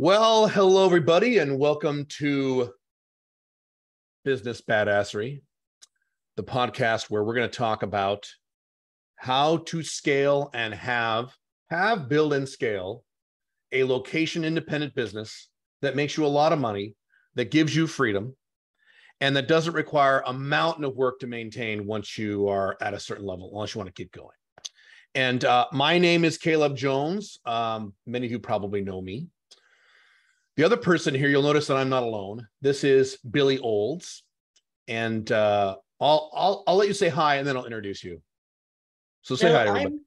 Well, hello, everybody, and welcome to Business Badassery, the podcast where we're going to talk about how to scale and build and scale a location-independent business that makes you a lot of money, that gives you freedom, and that doesn't require a mountain of work to maintain once you are at a certain level, unless you want to keep going. And my name is Caleb Jones. Many of you probably know me. The other person here, you'll notice that I'm not alone. This is Billie Olds, and I'll let you say hi, and then I'll introduce you. So say hi to everybody.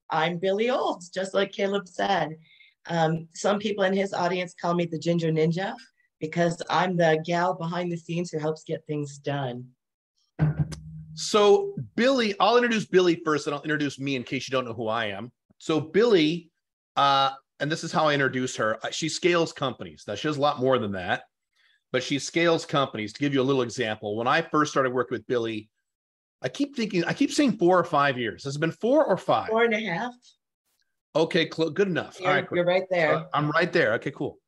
I'm Billie Olds, just like Caleb said. Some people in his audience call me the Ginger Ninja because I'm the gal behind the scenes who helps get things done. So Billie, I'll introduce Billie first, and I'll introduce me in case you don't know who I am. So Billie, and this is how I introduce her. She scales companies. Now, she does a lot more than that, but she scales companies. To give you a little example, when I first started working with Billie, I keep saying 4 or 5 years. Has it been 4 or 5? 4.5. Okay, good enough. All right, you're right there. I'm right there. Okay, cool.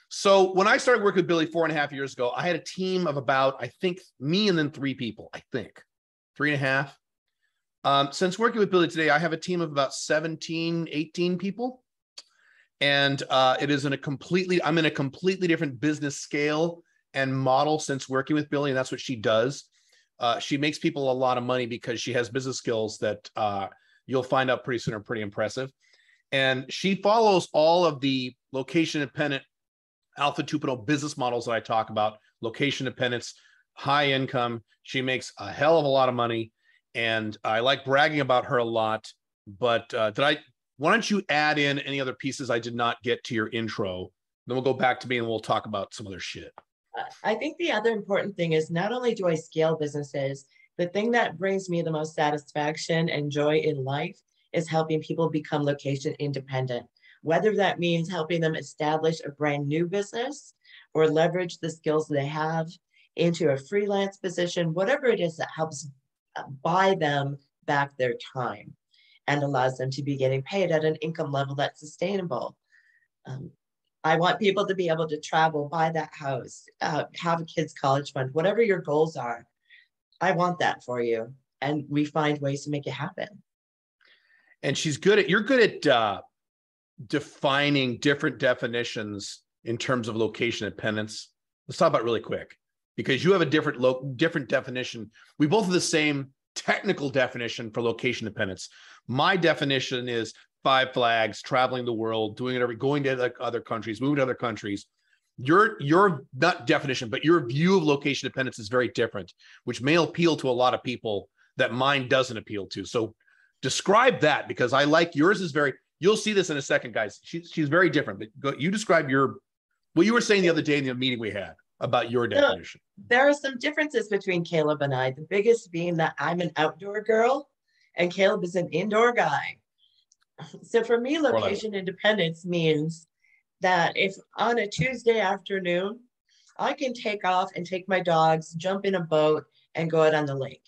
So when I started working with Billie 4.5 years ago, I had a team of about, I think, me and then 3 people, 3.5. Since working with Billie today, I have a team of about 17, 18 people. And it is I'm in a completely different business scale and model since working with Billie, and that's what she does. She makes people a lot of money because she has business skills that you'll find out pretty soon are pretty impressive. And she follows all of the location-independent Alpha 2.0 business models that I talk about, location independence, high income. She makes a hell of a lot of money, and I like bragging about her a lot. But why don't you add in any other pieces I did not get to your intro? Then we'll go back to me and we'll talk about some other shit. I think the other important thing is not only do I scale businesses, the thing that brings me the most satisfaction and joy in life is helping people become location independent. Whether that means helping them establish a brand new business or leverage the skills they have into a freelance position, whatever it is that helps buy them back their time and allows them to be getting paid at an income level that's sustainable. I want people to be able to travel, buy that house, have a kid's college fund, whatever your goals are. I want that for you. And we find ways to make it happen. And you're good at defining different definitions in terms of location independence. Let's talk about it really quick, because you have a different definition. We both have the same technical definition for location independence. My definition is 5 flags, traveling the world, doing it going to other countries, moving to other countries. Your not definition, but your view of location independence is very different, which may appeal to a lot of people that mine doesn't appeal to. So describe that, because I like yours is very, you'll see this in a second, guys. She's very different, but you describe what you were saying the other day in the meeting we had about your definition. There are some differences between Caleb and I, the biggest being that I'm an outdoor girl and Caleb is an indoor guy. So for me, location independence means that if on a Tuesday afternoon, I can take off and take my dogs, jump in a boat and go out on the lake.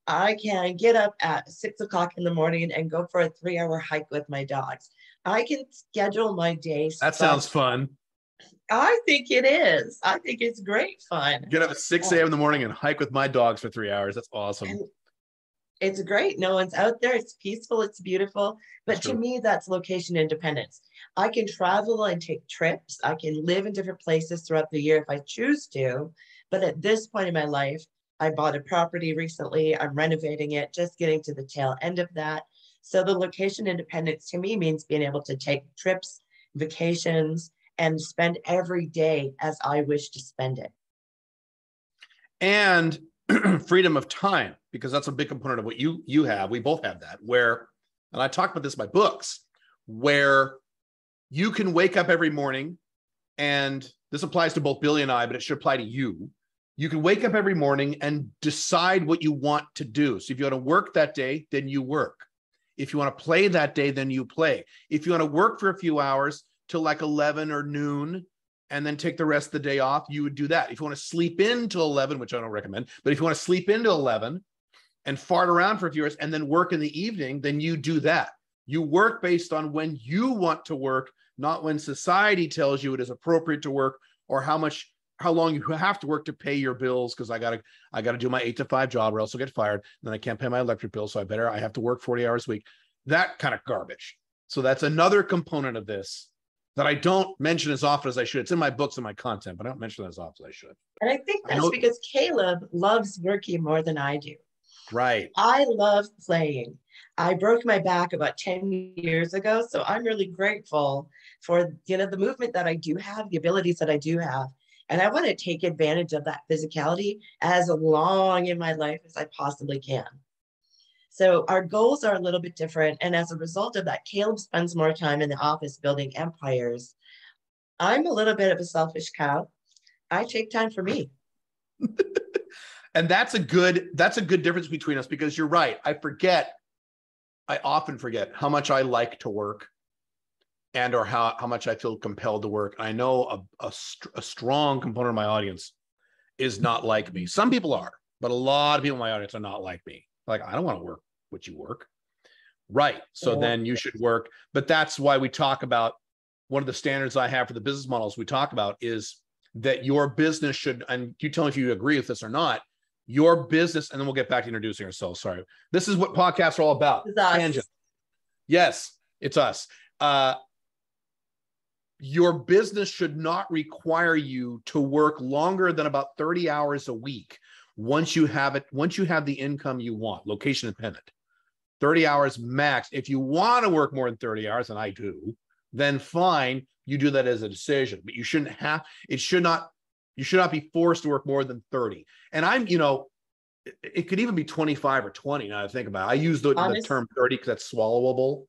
I can get up at 6 o'clock in the morning and go for a 3-hour hike with my dogs. I can schedule my day. That sounds fun. I think it is. I think it's great fun. Get up at 6 a.m. in the morning and hike with my dogs for 3 hours. That's awesome. And it's great. No one's out there. It's peaceful. It's beautiful. But to me, that's location independence. I can travel and take trips. I can live in different places throughout the year if I choose to. But at this point in my life, I bought a property recently. I'm renovating it, just getting to the tail end of that. So the location independence to me means being able to take trips, vacations, and spend every day as I wish to spend it. And freedom of time, because that's a big component of what you have. We both have that, where, and I talk about this in my books, where you can wake up every morning, and this applies to both Billie and I, but it should apply to you. You can wake up every morning and decide what you want to do. So if you want to work that day, then you work. If you want to play that day, then you play. If you want to work for a few hours till like 11 or noon, and then take the rest of the day off, you would do that. If you want to sleep in till 11, which I don't recommend, but if you want to sleep into 11 and fart around for a few hours and then work in the evening, then you do that. You work based on when you want to work, not when society tells you it is appropriate to work, or how long you have to work to pay your bills. Because I gotta do my 8 to 5 job or else I'll get fired. And then I can't pay my electric bill. So I have to work 40 hours a week. That kind of garbage. So that's another component of this that I don't mention as often as I should. It's in my books and my content, but I don't mention it as often as I should. And I think that's because Caleb loves working more than I do. Right. I love playing. I broke my back about 10 years ago. So I'm really grateful for, the movement that I do have, the abilities that I do have. And I want to take advantage of that physicality as long in my life as I possibly can. So our goals are a little bit different. And as a result of that, Caleb spends more time in the office building empires. I'm a little bit of a selfish cow. I take time for me. And that's a good difference between us, because you're right. I often forget how much I like to work and or how much I feel compelled to work. I know a strong component of my audience is not like me. Some people are, but a lot of people in my audience are not like me. Like, I don't want to work what you work. Right. So then you should work. But that's why we talk about, one of the standards I have for the business models we talk about is that your business should, and you tell me if you agree with this or not, your business, and then we'll get back to introducing ourselves. Sorry. This is what podcasts are all about. Tangent. Yes, it's us. Your business should not require you to work longer than about 30 hours a week. Once you have the income you want, location dependent, 30 hours max. If you want to work more than 30 hours, and I do, then fine, you do that as a decision, but you should not be forced to work more than 30. And it could even be 25 or 20 now that I think about it. I use the term 30 because that's swallowable.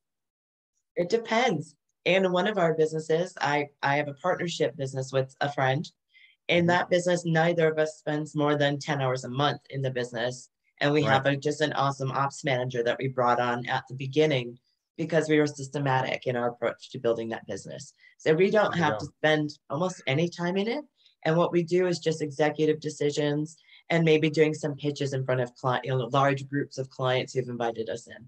It depends. In one of our businesses, I have a partnership business with a friend. In that business, neither of us spends more than 10 hours a month in the business. And we have just an awesome ops manager that we brought on at the beginning because we were systematic in our approach to building that business. So we don't have to spend almost any time in it. And what we do is just executive decisions and maybe doing some pitches in front of large groups of clients who've invited us in.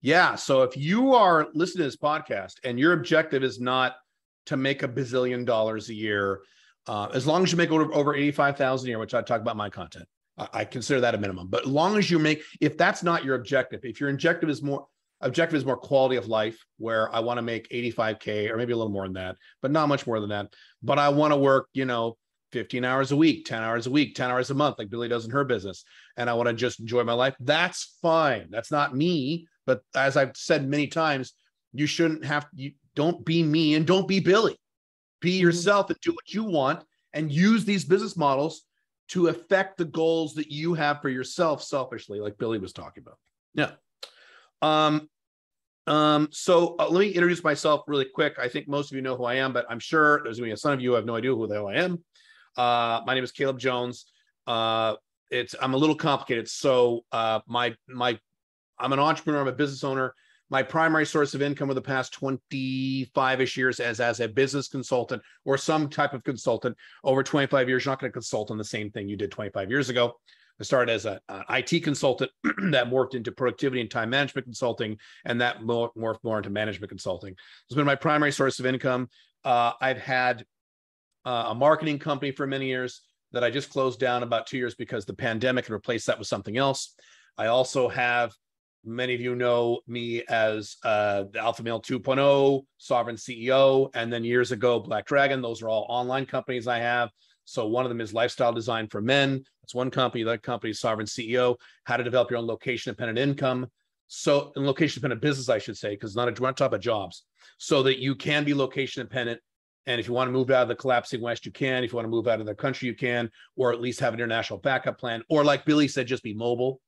Yeah. So if you are listening to this podcast and your objective is not to make $1 bazillion a year, as long as you make over 85,000 a year, which I talk about in my content, I consider that a minimum. But as long as if that's not your objective, if your objective is more quality of life, where I want to make 85K or maybe a little more than that, but not much more than that. But I want to work, 15 hours a week, 10 hours a week, 10 hours a month, like Billie does in her business. And I want to just enjoy my life. That's fine. That's not me. But as I've said many times, you don't be me and don't be Billie. Be yourself and do what you want and use these business models to affect the goals that you have for yourself selfishly, like Billie was talking about. Yeah. So let me introduce myself really quick. I think most of you know who I am, but I'm sure there's going to be some of you who have no idea who the hell I am. My name is Caleb Jones. I'm a little complicated. So I'm an entrepreneur. I'm a business owner. My primary source of income over the past 25-ish years as a business consultant or some type of consultant. Over 25 years, you're not going to consult on the same thing you did 25 years ago. I started as an IT consultant that morphed into productivity and time management consulting, and that morphed more into management consulting. It's been my primary source of income. I've had a marketing company for many years that I just closed down about 2 years because the pandemic and replaced that with something else. I also have, many of you know me as the Alpha Male 2.0, Sovereign CEO, and then years ago, Black Dragon. Those are all online companies I have. So one of them is Lifestyle Design for Men. That's one company. That company is Sovereign CEO, how to develop your own location-dependent income. So, in location-dependent business, I should say, because we're not talking about jobs, so that you can be location-dependent. And if you want to move out of the collapsing West, you can. If you want to move out of the country, you can, or at least have an international backup plan. Or like Billie said, just be mobile.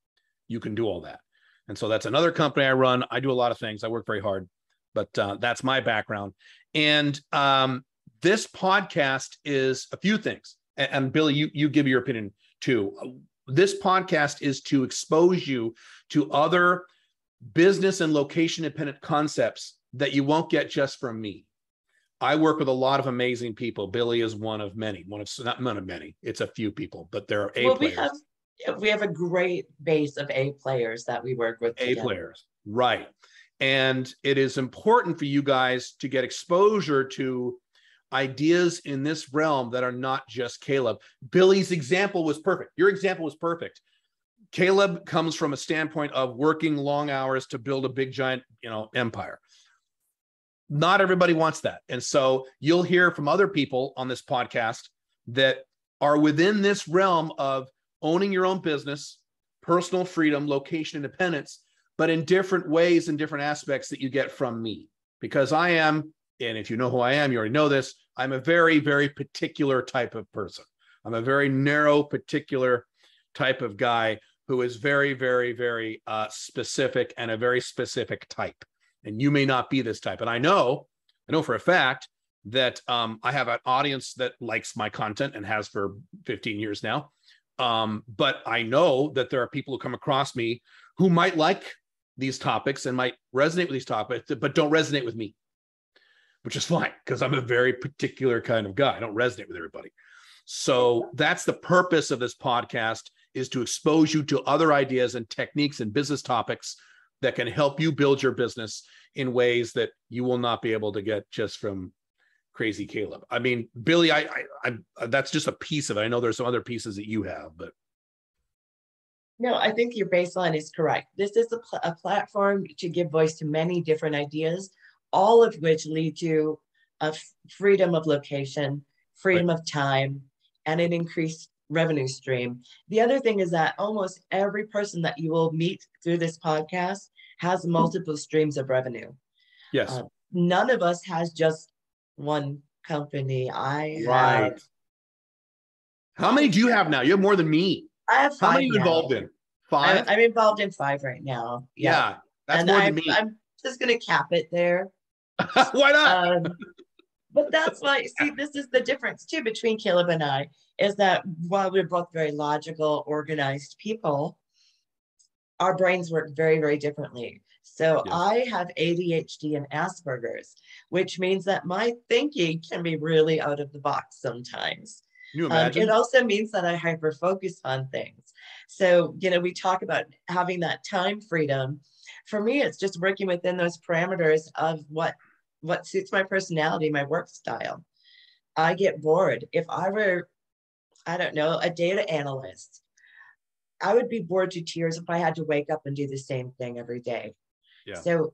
You can do all that. And so that's another company I run. I do a lot of things. I work very hard, but that's my background. And this podcast is a few things. And Billie, you give your opinion too. This podcast is to expose you to other business and location dependent concepts that you won't get just from me. I work with a lot of amazing people. Billie is one of many. Not one of many. It's a few people, but there are players. We have a great base of A players that we work with. A players, right? And it is important for you guys to get exposure to ideas in this realm that are not just Caleb. Billie's example was perfect. Your example was perfect. Caleb comes from a standpoint of working long hours to build a big, giant, empire. Not everybody wants that. And so you'll hear from other people on this podcast that are within this realm of owning your own business, personal freedom, location independence, but in different ways and different aspects that you get from me. Because I am, and if you know who I am, you already know this, I'm a very, very particular type of person. I'm a very narrow, particular type of guy who is very, very, very specific and a very specific type. And you may not be this type. And I know for a fact that I have an audience that likes my content and has for 15 years now. But I know that there are people who come across me who might like these topics and might resonate with these topics, but don't resonate with me, which is fine because I'm a very particular kind of guy. I don't resonate with everybody. So that's the purpose of this podcast, is to expose you to other ideas and techniques and business topics that can help you build your business in ways that you will not be able to get just from crazy Caleb. I mean, Billie, I that's just a piece of it. I know there's some other pieces that you have, but. No, I think your baseline is correct. This is a platform to give voice to many different ideas, all of which lead to a freedom of location, freedom of time, and an increased revenue stream. The other thing is that almost every person that you will meet through this podcast has multiple streams of revenue. Yes. None of us has just one company. Right. How many do you have now? You have more than me. I have 5. How many are you involved in? 5? I'm involved in 5 right now. Yeah, that's more than me. I'm just going to cap it there. Why not? But that's why, see, this is the difference too between Caleb and I, is that while we're both very logical, organized people, our brains work very, very differently. So yes. I have ADHD and Asperger's, which means that my thinking can be really out of the box sometimes. Can you imagine? It also means that I hyper focus on things. So, we talk about having that time freedom. For me, it's just working within those parameters of what suits my personality, my work style. I get bored. If I were, I don't know, a data analyst, I would be bored to tears if I had to wake up and do the same thing every day. Yeah. So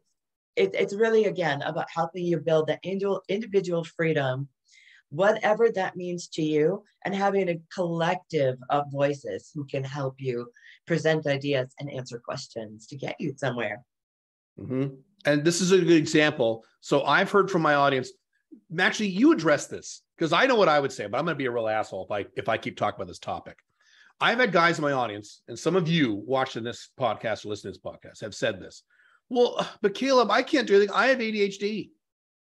it's really, again, about helping you build that individual freedom, whatever that means to you, and having a collective of voices who can help you present ideas and answer questions to get you somewhere. Mm-hmm. And this is a good example. So I've heard from my audience, actually, you address this because I know what I would say, but I'm going to be a real asshole if I keep talking about this topic. I've had guys in my audience, and some of you watching this podcast or listening to this podcast have said this. Well, but Caleb, I can't do anything. I have ADHD.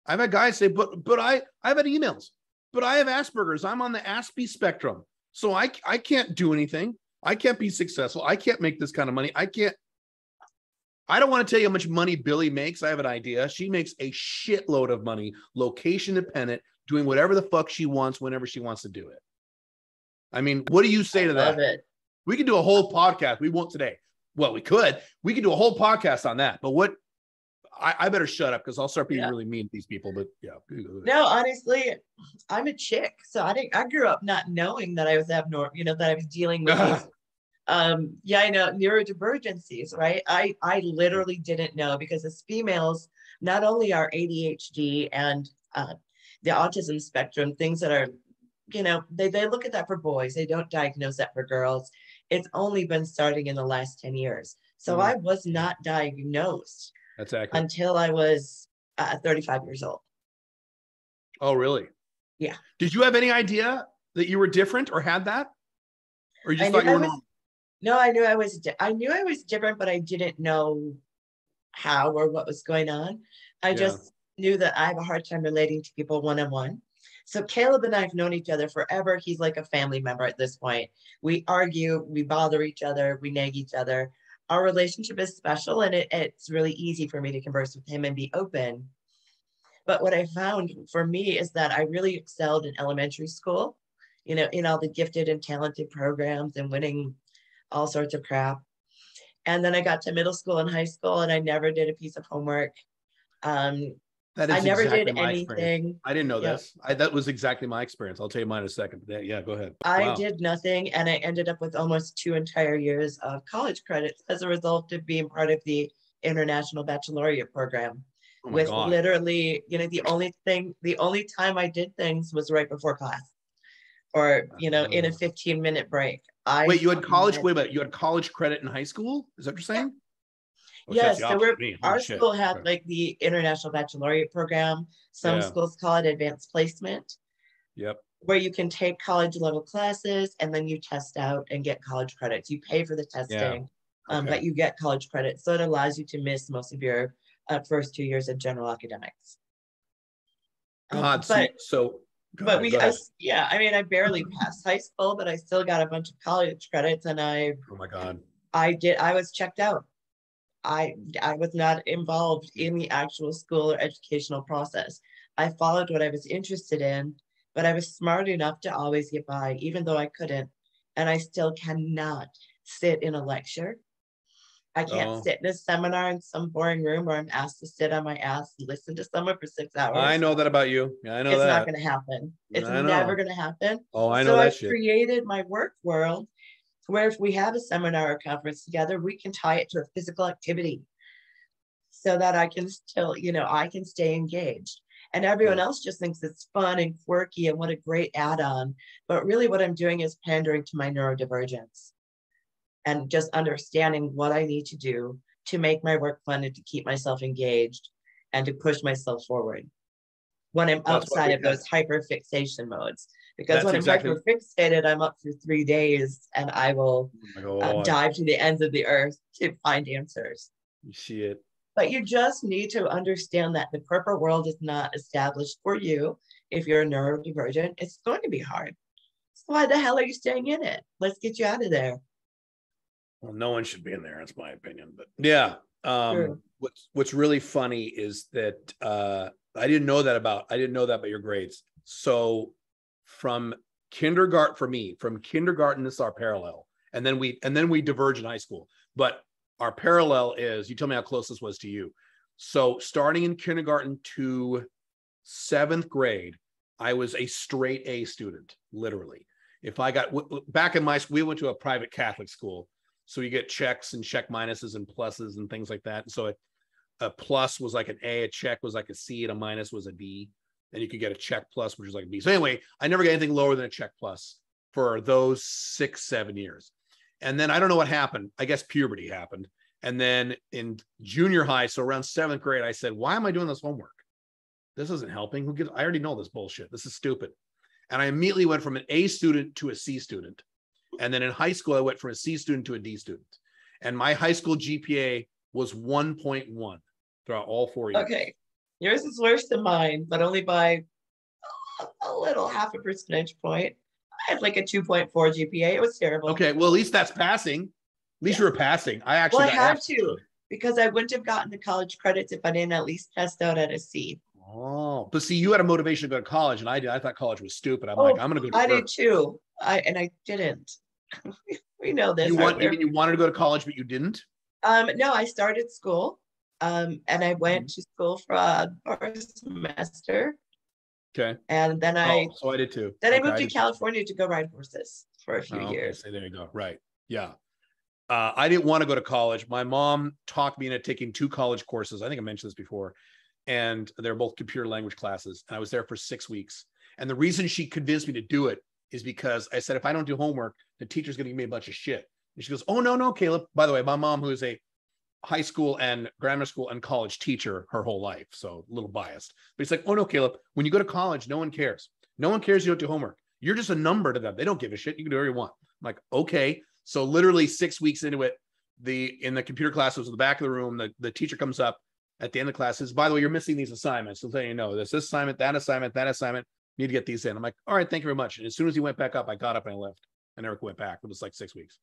I've had guys say, but I've had emails, but I have Asperger's. I'm on the Aspie spectrum. So I can't do anything. I can't be successful. I can't make this kind of money. I don't want to tell you how much money Billie makes. I have an idea. She makes a shitload of money, location dependent, doing whatever the fuck she wants, whenever she wants to do it. I mean, what do you say to that? Love it. We could do a whole podcast. We won't today. Well, we could. We could do a whole podcast on that. But what? I better shut up because I'll start being really mean to these people. But yeah. No, honestly, I'm a chick, so I grew up not knowing that I was abnormal. That I was dealing with these. I know neurodivergencies, right? I literally didn't know, because as females, not only are ADHD and the autism spectrum things that are, they look at that for boys. They don't diagnose that for girls. It's only been starting in the last 10 years. So I was not diagnosed until I was 35 years old. Oh, really? Yeah. Did you have any idea that you were different or had that? Or you just thought you were normal? No, I knew I was different, but I didn't know how or what was going on. I just knew that I have a hard time relating to people one-on-one. So Caleb and I have known each other forever. He's like a family member at this point. We argue, we bother each other, we nag each other. Our relationship is special, and it's really easy for me to converse with him and be open. But what I found for me is that I really excelled in elementary school, in all the gifted and talented programs and winning all sorts of crap. And then I got to middle school and high school, and I never did a piece of homework. That I is never did exactly my experience. anything. I didn't know Yeah. this. That was exactly my experience. I'll tell you mine in a second. Yeah, go ahead. I Wow. did nothing, and I ended up with almost 2 entire years of college credits as a result of being part of the International Baccalaureate program. Oh my With God. literally, the only time I did things was right before class, or in a 15-minute break. Wait, you had college? Wait a minute. You had college credit in high school? Is that what you're saying? Oh, that's Yes, the so opposite of me. Holy our shit. school had Okay. like the International Baccalaureate program. Some Yeah. schools call it advanced placement, Yep. where you can take college level classes and then you test out and get college credits. You pay for the Yeah. testing, Okay. but you get college credits. So it allows you to miss most of your first 2 years of general academics. God, But so go but ahead. Go ahead. I mean, I barely passed high school, but I still got a bunch of college credits, and Oh my God. I was checked out. I was not involved in the actual school or educational process. I followed what I was interested in, but I was smart enough to always get by, even though I couldn't. And I still cannot sit in a lecture. I can't Oh, sit in a seminar in some boring room where I'm asked to sit on my ass and listen to someone for 6 I hours. know that about you. Yeah, I know It's not that. going to happen. It's I never know. going to happen. Oh, I know So that I've shit. created my work world where if we have a seminar or conference together, we can tie it to a physical activity so that I can still, I can stay engaged. And everyone Yeah. else just thinks it's fun and quirky and what a great add-on. But really what I'm doing is pandering to my neurodivergence and just understanding what I need to do to make my work fun and to keep myself engaged and to push myself forward when I'm That's what outside we of those hyperfixation modes. Because that's when I'm exactly. hyperfixated, I'm up for 3 days and I will Oh my God. dive to the ends of the earth to find answers. You see it. But you just need to understand that the corporate world is not established for you. If you're neurodivergent, it's going to be hard. So why the hell are you staying in it? Let's get you out of there. Well, no one should be in there. That's my opinion. But yeah. True. What's really funny is that I didn't know that about your grades. So from kindergarten from kindergarten, this is our parallel. And then we diverge in high school. But our parallel is, you tell me how close this was to you. So starting in kindergarten to 7th grade, I was a straight A student, literally. If I got back in we went to a private Catholic school. So you get checks and check minuses and pluses and things like that. And so a plus was like an A, a check was like a C, and a minus was a D. And you could get a check plus, which is like a B. So anyway, I never got anything lower than a check plus for those 6-7 years. And then I don't know what happened. I guess puberty happened. And then in junior high, so around 7th grade, I said, why am I doing this homework? This isn't helping. I already know this bullshit. This is stupid. And I immediately went from an A student to a C student. And then in high school, I went from a C student to a D student. And my high school GPA was 1.1 throughout all 4 years. Okay. Yours is worse than mine, but only by a little, half a percentage point. I had like a 2.4 GPA. It was terrible. Okay. Well, at least that's passing. At least you were passing. I actually got had F. to, because I wouldn't have gotten the college credits if I didn't at least test out at a C. Oh, but see, you had a motivation to go to college, and I did. I thought college was stupid. I'm like, I'm going to go to I work. did too. I didn't. We know this. You mean you wanted to go to college, but you didn't? No, I started school, and I went to school for a semester. Okay. And then so I did too. Then I moved to California to go ride horses for a few years. So there you go. Right. Yeah. I didn't want to go to college. My mom talked me into taking 2 college courses. I think I mentioned this before. And they're both computer language classes. And I was there for 6 weeks. And the reason she convinced me to do it is because I said, if I don't do homework, the teacher's going to give me a bunch of shit. And she goes, oh, no, Caleb. By the way, my mom, who is a high school and grammar school and college teacher her whole life, so a little biased. But he's like, oh, no, Caleb, when you go to college, no one cares. No one cares you don't do homework. You're just a number to them. They don't give a shit. You can do whatever you want. I'm like, okay. So literally 6 weeks into it, in the computer classes in the back of the room, the teacher comes up at the end of the class, says, by the way, you're missing these assignments. He'll tell you, no, this assignment, that assignment, need to get these in. I'm like, all right, thank you very much. And as soon as he went back up, I got up and I left. I never went back. It was like 6 weeks.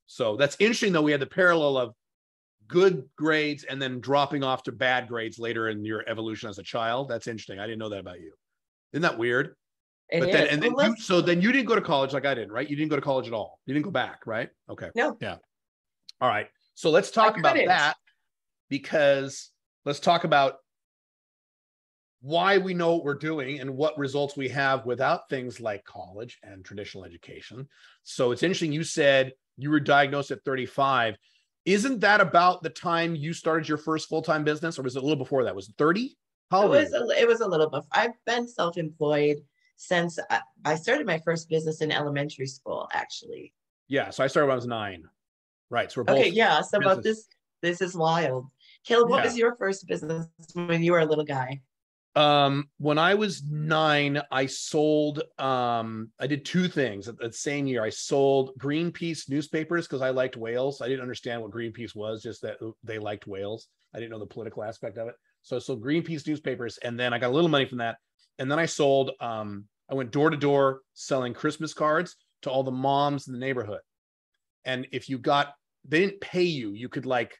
So that's interesting, though. We had the parallel of good grades and then dropping off to bad grades later in your evolution as a child. That's interesting. I didn't know that about you. Isn't that weird? Then you didn't go to college like I did, right? You didn't go to college at all. You didn't go back, right? Okay. No. Yeah. All right. So let's talk about that, because let's talk about why we know what we're doing and what results we have without things like college and traditional education. So it's interesting. You said you were diagnosed at 35. Isn't that about the time you started your first full-time business, or was it a little before that? Was it 30? How old were you? It was a little before. I've been self-employed since I started my first business in elementary school, actually. Yeah. So I started when I was 9. Right. So we're both. Okay. Yeah. So about this is wild. Caleb, what was your first business when you were a little guy? When I was 9, I sold, I did 2 things at the same year. I sold Greenpeace newspapers because I liked whales. I didn't understand what Greenpeace was, just that they liked whales. I didn't know the political aspect of it. So I sold Greenpeace newspapers, and then I got a little money from that. And then I sold, I went door to door selling Christmas cards to all the moms in the neighborhood. And if you got, they didn't pay you, you could like,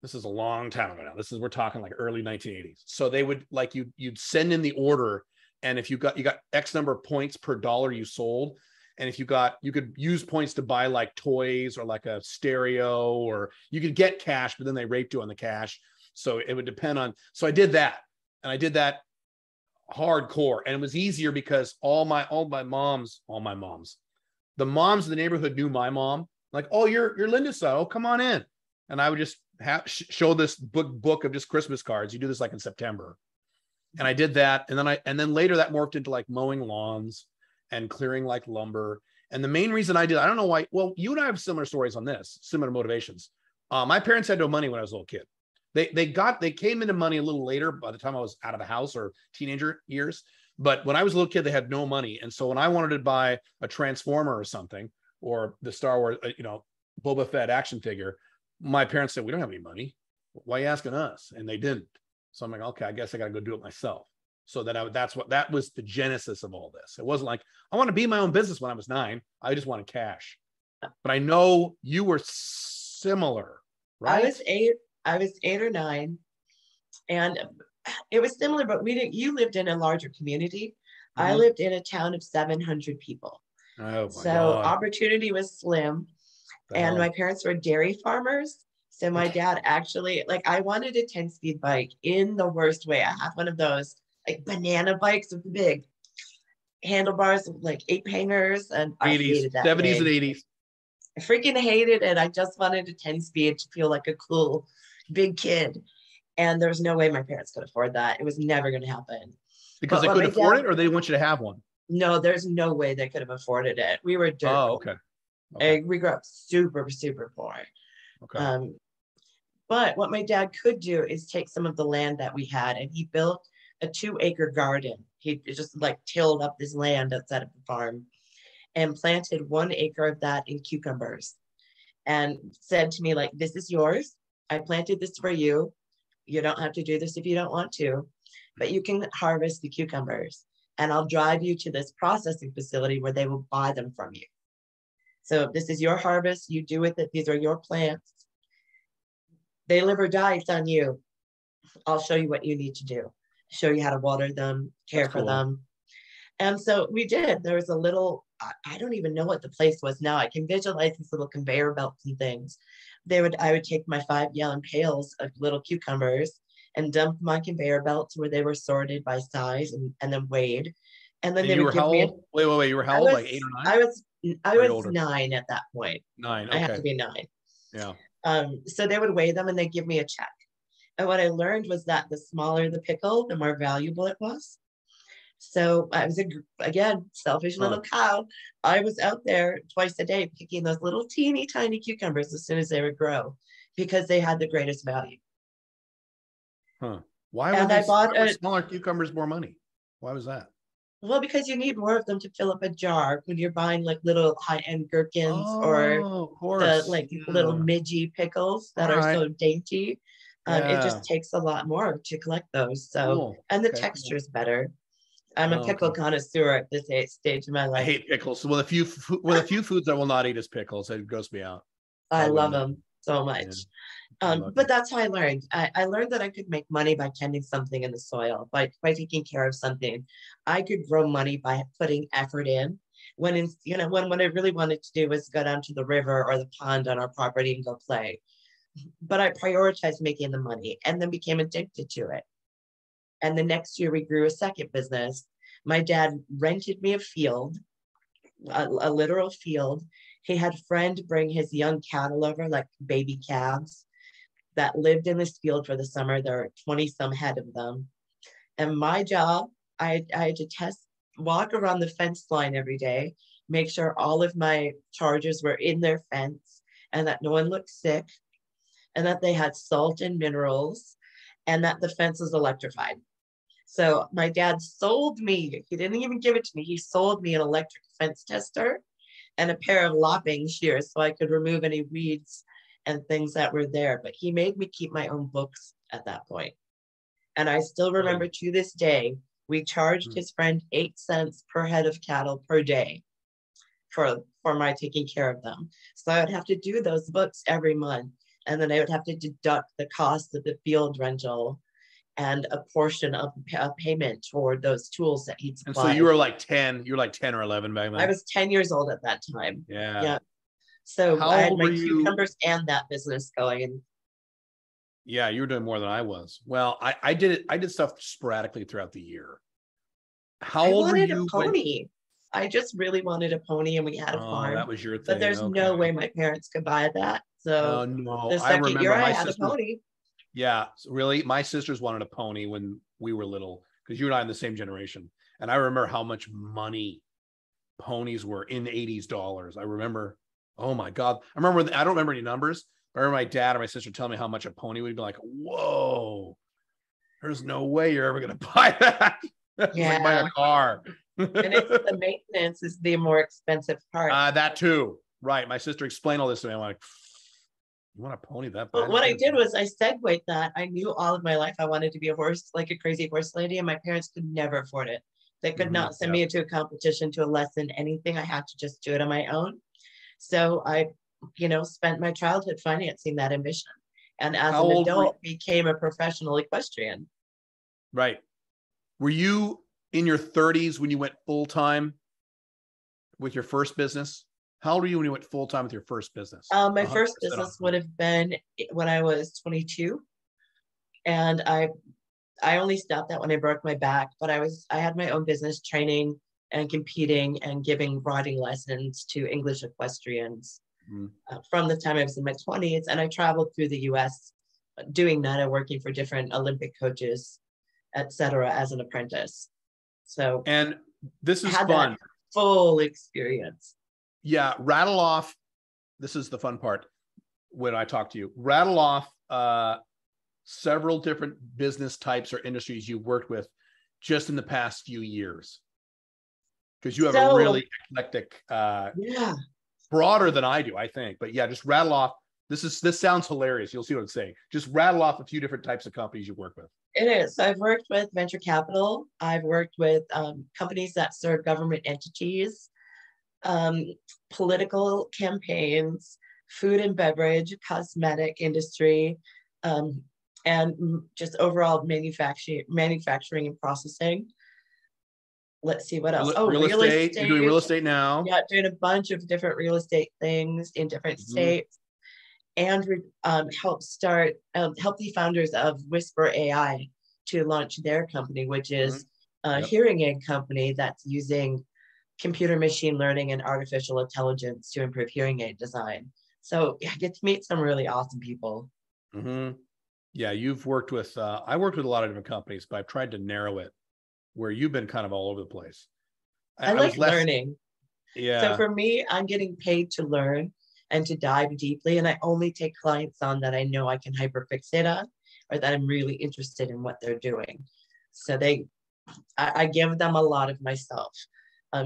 this is a long time ago now. We're talking like early 1980s. So they would like you'd send in the order, and if you got X number of points per dollar you sold, and if you could use points to buy like toys or like a stereo, or you could get cash, but then they raped you on the cash. So it would depend on. So I did that, and I did that hardcore, and it was easier because all my moms, the moms in the neighborhood knew my mom. Like, oh, you're Linda, so come on in, and I would just show this book of just Christmas cards. You do this like in September. And I did that. And then later that morphed into like mowing lawns and clearing like lumber. And the main reason I don't know why, well, you and I have similar stories on this, similar motivations. My parents had no money when I was a little kid. They came into money a little later by the time I was out of the house or teenager years. But when I was a little kid, they had no money. And so when I wanted to buy a Transformer or something, or the Star Wars, Boba Fett action figure, my parents said, we don't have any money. Why are you asking us? And they didn't. So I'm like, okay, I guess I got to go do it myself. So that was the genesis of all this. It wasn't like, I want to be my own business when I was 9. I just wanted cash. But I know you were similar, right? I was 8 or 9, and it was similar, but you lived in a larger community. Mm-hmm. I lived in a town of 700 people. Oh my God. Opportunity was slim. And my parents were dairy farmers. So my dad actually, like, I wanted a 10-speed bike in the worst way. I had one of those like banana bikes with the big handlebars with like 8 hangers. And 80s, I hated that 70s thing. and 80s. I freaking hated it. I just wanted a 10-speed to feel like a cool big kid. And there was no way my parents could afford that. It was never going to happen. Because they couldn't afford it, or they didn't want you to have one? No, there's no way they could have afforded it. We were dirt. Oh, okay. And we grew up super, super poor. Okay. But what my dad could do is take some of the land that we had, and he built a 2-acre garden. He just like tilled up this land outside of the farm and planted 1 acre of that in cucumbers, and said to me, like, this is yours. I planted this for you. You don't have to do this if you don't want to, but you can harvest the cucumbers, and I'll drive you to this processing facility where they will buy them from you. So this is your harvest. You do with it. These are your plants. They live or die. It's on you. I'll show you what you need to do. Show you how to water them, care for them. And so we did. There was a little, I don't even know what the place was now. I can visualize these little conveyor belts and things. I would take my 5-gallon pails of little cucumbers and dump my conveyor belts where they were sorted by size and then weighed. And then they would give me. Wait, you were how old? Like 8 or 9? I was 9 at that point. 9. Okay. I have to be 9. Yeah. So they would weigh them and they'd give me a check. And what I learned was that the smaller the pickle, the more valuable it was. So I was, again, selfish little cow. I was out there twice a day picking those little teeny tiny cucumbers as soon as they would grow, because they had the greatest value. Why would smaller cucumbers more money? Why was that? Well, because you need more of them to fill up a jar when you're buying like little high-end gherkins or the like little midgy pickles that are so dainty. It just takes a lot more to collect those. So, and the texture is better. I'm a pickle connoisseur at this stage of my life. I hate pickles. Well, the few foods I will not eat is pickles. It gross me out. I love them so much. But that's how I learned. I learned that I could make money by tending something in the soil, by taking care of something. I could grow money by putting effort in. When what I really wanted to do was go down to the river or the pond on our property and go play. but I prioritized making the money and then became addicted to it. And the next year we grew a second business. My dad rented me a field, a literal field. He had a friend bring his young cattle over, like baby calves, that lived in this field for the summer. There are 20 some head of them. And my job, I had to walk around the fence line every day, make sure all of my chargers were in their fence and that no one looked sick and that they had salt and minerals and that the fence was electrified. So my dad sold me, he didn't even give it to me. He sold me an electric fence tester and a pair of lopping shears so I could remove any weeds and things that were there. But he made me keep my own books at that point. And I still remember to this day, we charged his friend 8 cents per head of cattle per day for my taking care of them. So I would have to do those books every month. And then I would have to deduct the cost of the field rental and a portion of a payment toward those tools that he'd supplied. And so you were like 10 or 11 back then? I was 10 years old at that time. Yeah. So I had my cucumbers and that business going. Yeah, you were doing more than I was. Well, I did stuff sporadically throughout the year. How old were you? I wanted a pony. I just really wanted a pony, and we had a farm. That was your thing. But there's no way my parents could buy that. So no. The second year I had a pony. Yeah, really. My sisters wanted a pony when we were little, because you and I are in the same generation. And I remember how much money ponies were in the 80s dollars. I remember, oh my God. I don't remember any numbers. I remember my dad or my sister telling me how much a pony would be. Like, whoa, there's no way you're ever going to buy that. It's like buying a car. And it's the maintenance is the more expensive part. That too. Right. My sister explained all this to me. I'm like, you want a pony that bad? But what I did was I segued that. I knew all of my life I wanted to be a horse, like a crazy horse lady, and my parents could never afford it. They could not send me into a competition, to a lesson, anything. I had to just do it on my own. So I, spent my childhood financing that ambition. And as an adult, became a professional equestrian. Right. Were you in your 30s when you went full-time with your first business? How old were you when you went full-time with your first business? My first business would have been when I was 22. And I only stopped that when I broke my back, but I had my own business training and competing and giving riding lessons to English equestrians from the time I was in my 20s. And I traveled through the US doing that and working for different Olympic coaches, etc., as an apprentice. So, and this is fun. Full experience. Yeah. Rattle off. This is the fun part when I talk to you. Rattle off several different business types or industries you've worked with just in the past few years. Because you have a really eclectic, broader than I do, I think. But yeah, just rattle off. This sounds hilarious. You'll see what I'm saying. Just rattle off a few different types of companies you work with. It is. So I've worked with venture capital. I've worked with companies that serve government entities, political campaigns, food and beverage, cosmetic industry, and just overall manufacturing and processing. Let's see what else. Real estate. You're doing real estate now. Yeah, doing a bunch of different real estate things in different states, and help the founders of Whisper AI to launch their company, which is a hearing aid company that's using computer machine learning and artificial intelligence to improve hearing aid design. So I get to meet some really awesome people. Yeah, you've worked with, I worked with a lot of different companies, but I've tried to narrow it where you've been kind of all over the place. I like learning. Yeah. So for me, I'm getting paid to learn and to dive deeply. And I only take clients on that I know I can hyperfixate on, or that I'm really interested in what they're doing. So I give them a lot of myself,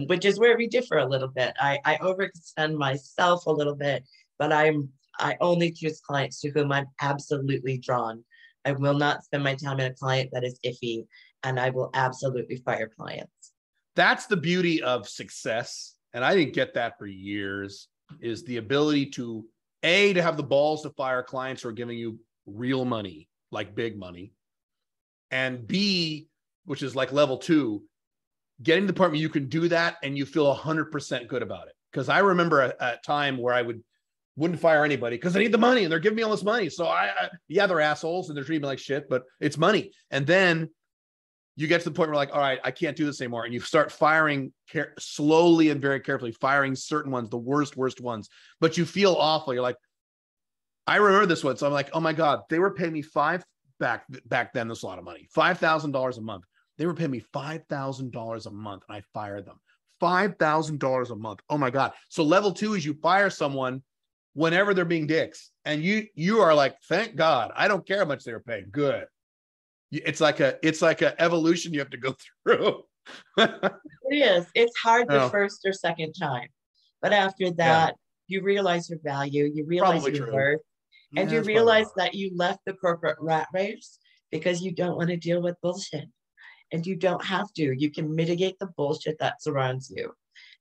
which is where we differ a little bit. I overextend myself a little bit, but I only choose clients to whom I'm absolutely drawn. I will not spend my time in a client that is iffy, and I will absolutely fire clients. That's the beauty of success. And I didn't get that for years, is the ability to have the balls to fire clients who are giving you real money, like big money. And B, which is like level 2, getting to the point where you can do that and you feel 100% good about it. Because I remember a time where I would wouldn't fire anybody because I need the money and they're giving me all this money. So yeah, they're assholes and they're treating me like shit, but it's money. And then you get to the point where like, all right, I can't do this anymore. And you start firing slowly and very carefully, firing certain ones, the worst ones, but you feel awful. You're like, I remember this one. So I'm like, oh my God, they were paying me back then. This was a lot of money, $5,000 a month. They were paying me $5,000 a month and I fired them. $5,000 a month. Oh my God. So level 2 is you fire someone whenever they're being dicks. And you are like, thank God, I don't care how much they were paying. Good. It's like a evolution you have to go through. It is. It's hard the first or second time. But after that, you realize your value, you realize your worth, and you realize that you left the corporate rat race because you don't want to deal with bullshit. And you don't have to. You can mitigate the bullshit that surrounds you.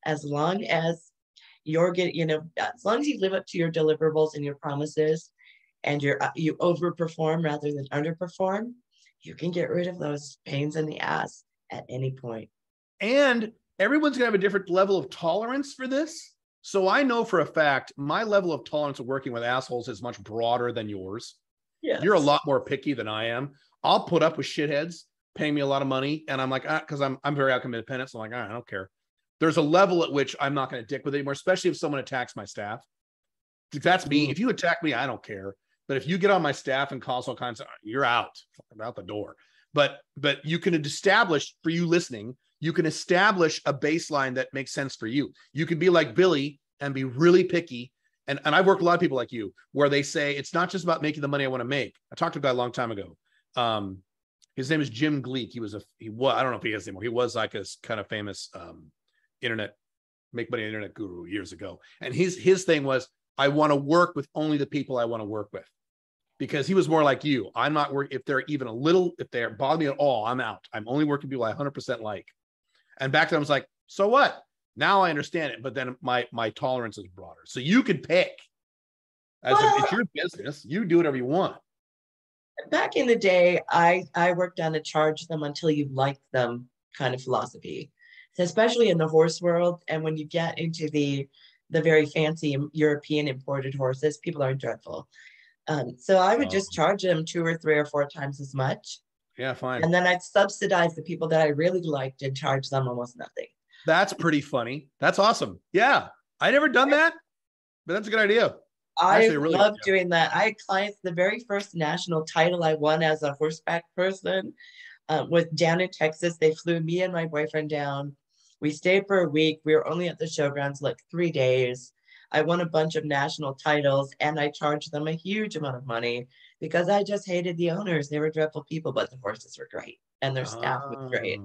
As long as as long as you live up to your deliverables and your promises and you overperform rather than underperform, you can get rid of those pains in the ass at any point. And everyone's going to have a different level of tolerance for this. So I know for a fact, my level of tolerance of working with assholes is much broader than yours. Yes. You're a lot more picky than I am. I'll put up with shitheads paying me a lot of money. And I'm like, because I'm very outcome independent. So I'm like, I don't care. There's a level at which I'm not going to dick with it anymore, especially if someone attacks my staff. If that's me, if you attack me, I don't care. But if you get on my staff and cause all kinds of, you're out the door. But you can establish, for you listening, you can establish a baseline that makes sense for you. You can be like Billie and be really picky. And I've worked with a lot of people like you, where they say, it's not just about making the money I want to make. I talked to a guy a long time ago. His name is Jim Gleek. He was, I don't know if he is anymore. He was like a kind of famous make money internet guru years ago. And his thing was, I want to work with only the people I want to work with. Because he was more like you. I'm not working, if they're even a little, if they're bothering me at all, I'm out. I'm only working with people I 100% like. And back then I was like, so what? Now I understand it, but then my tolerance is broader. So you could pick. It's your business. You do whatever you want. Back in the day, I worked on a charge them until you liked them kind of philosophy, so especially in the horse world. And when you get into the very fancy European imported horses, people are dreadful. So I would just charge them 2 or 3 or 4 times as much. Yeah, fine. And then I'd subsidize the people that I really liked and charge them almost nothing. That's pretty funny. That's awesome. Yeah. I never done that, but that's a good idea. I love doing that. I had clients, the very first national title I won as a horseback person was down in Texas. They flew me and my boyfriend down. We stayed for a week. We were only at the showgrounds like 3 days. I won a bunch of national titles and I charged them a huge amount of money because I just hated the owners. They were dreadful people, but the horses were great and their staff was great.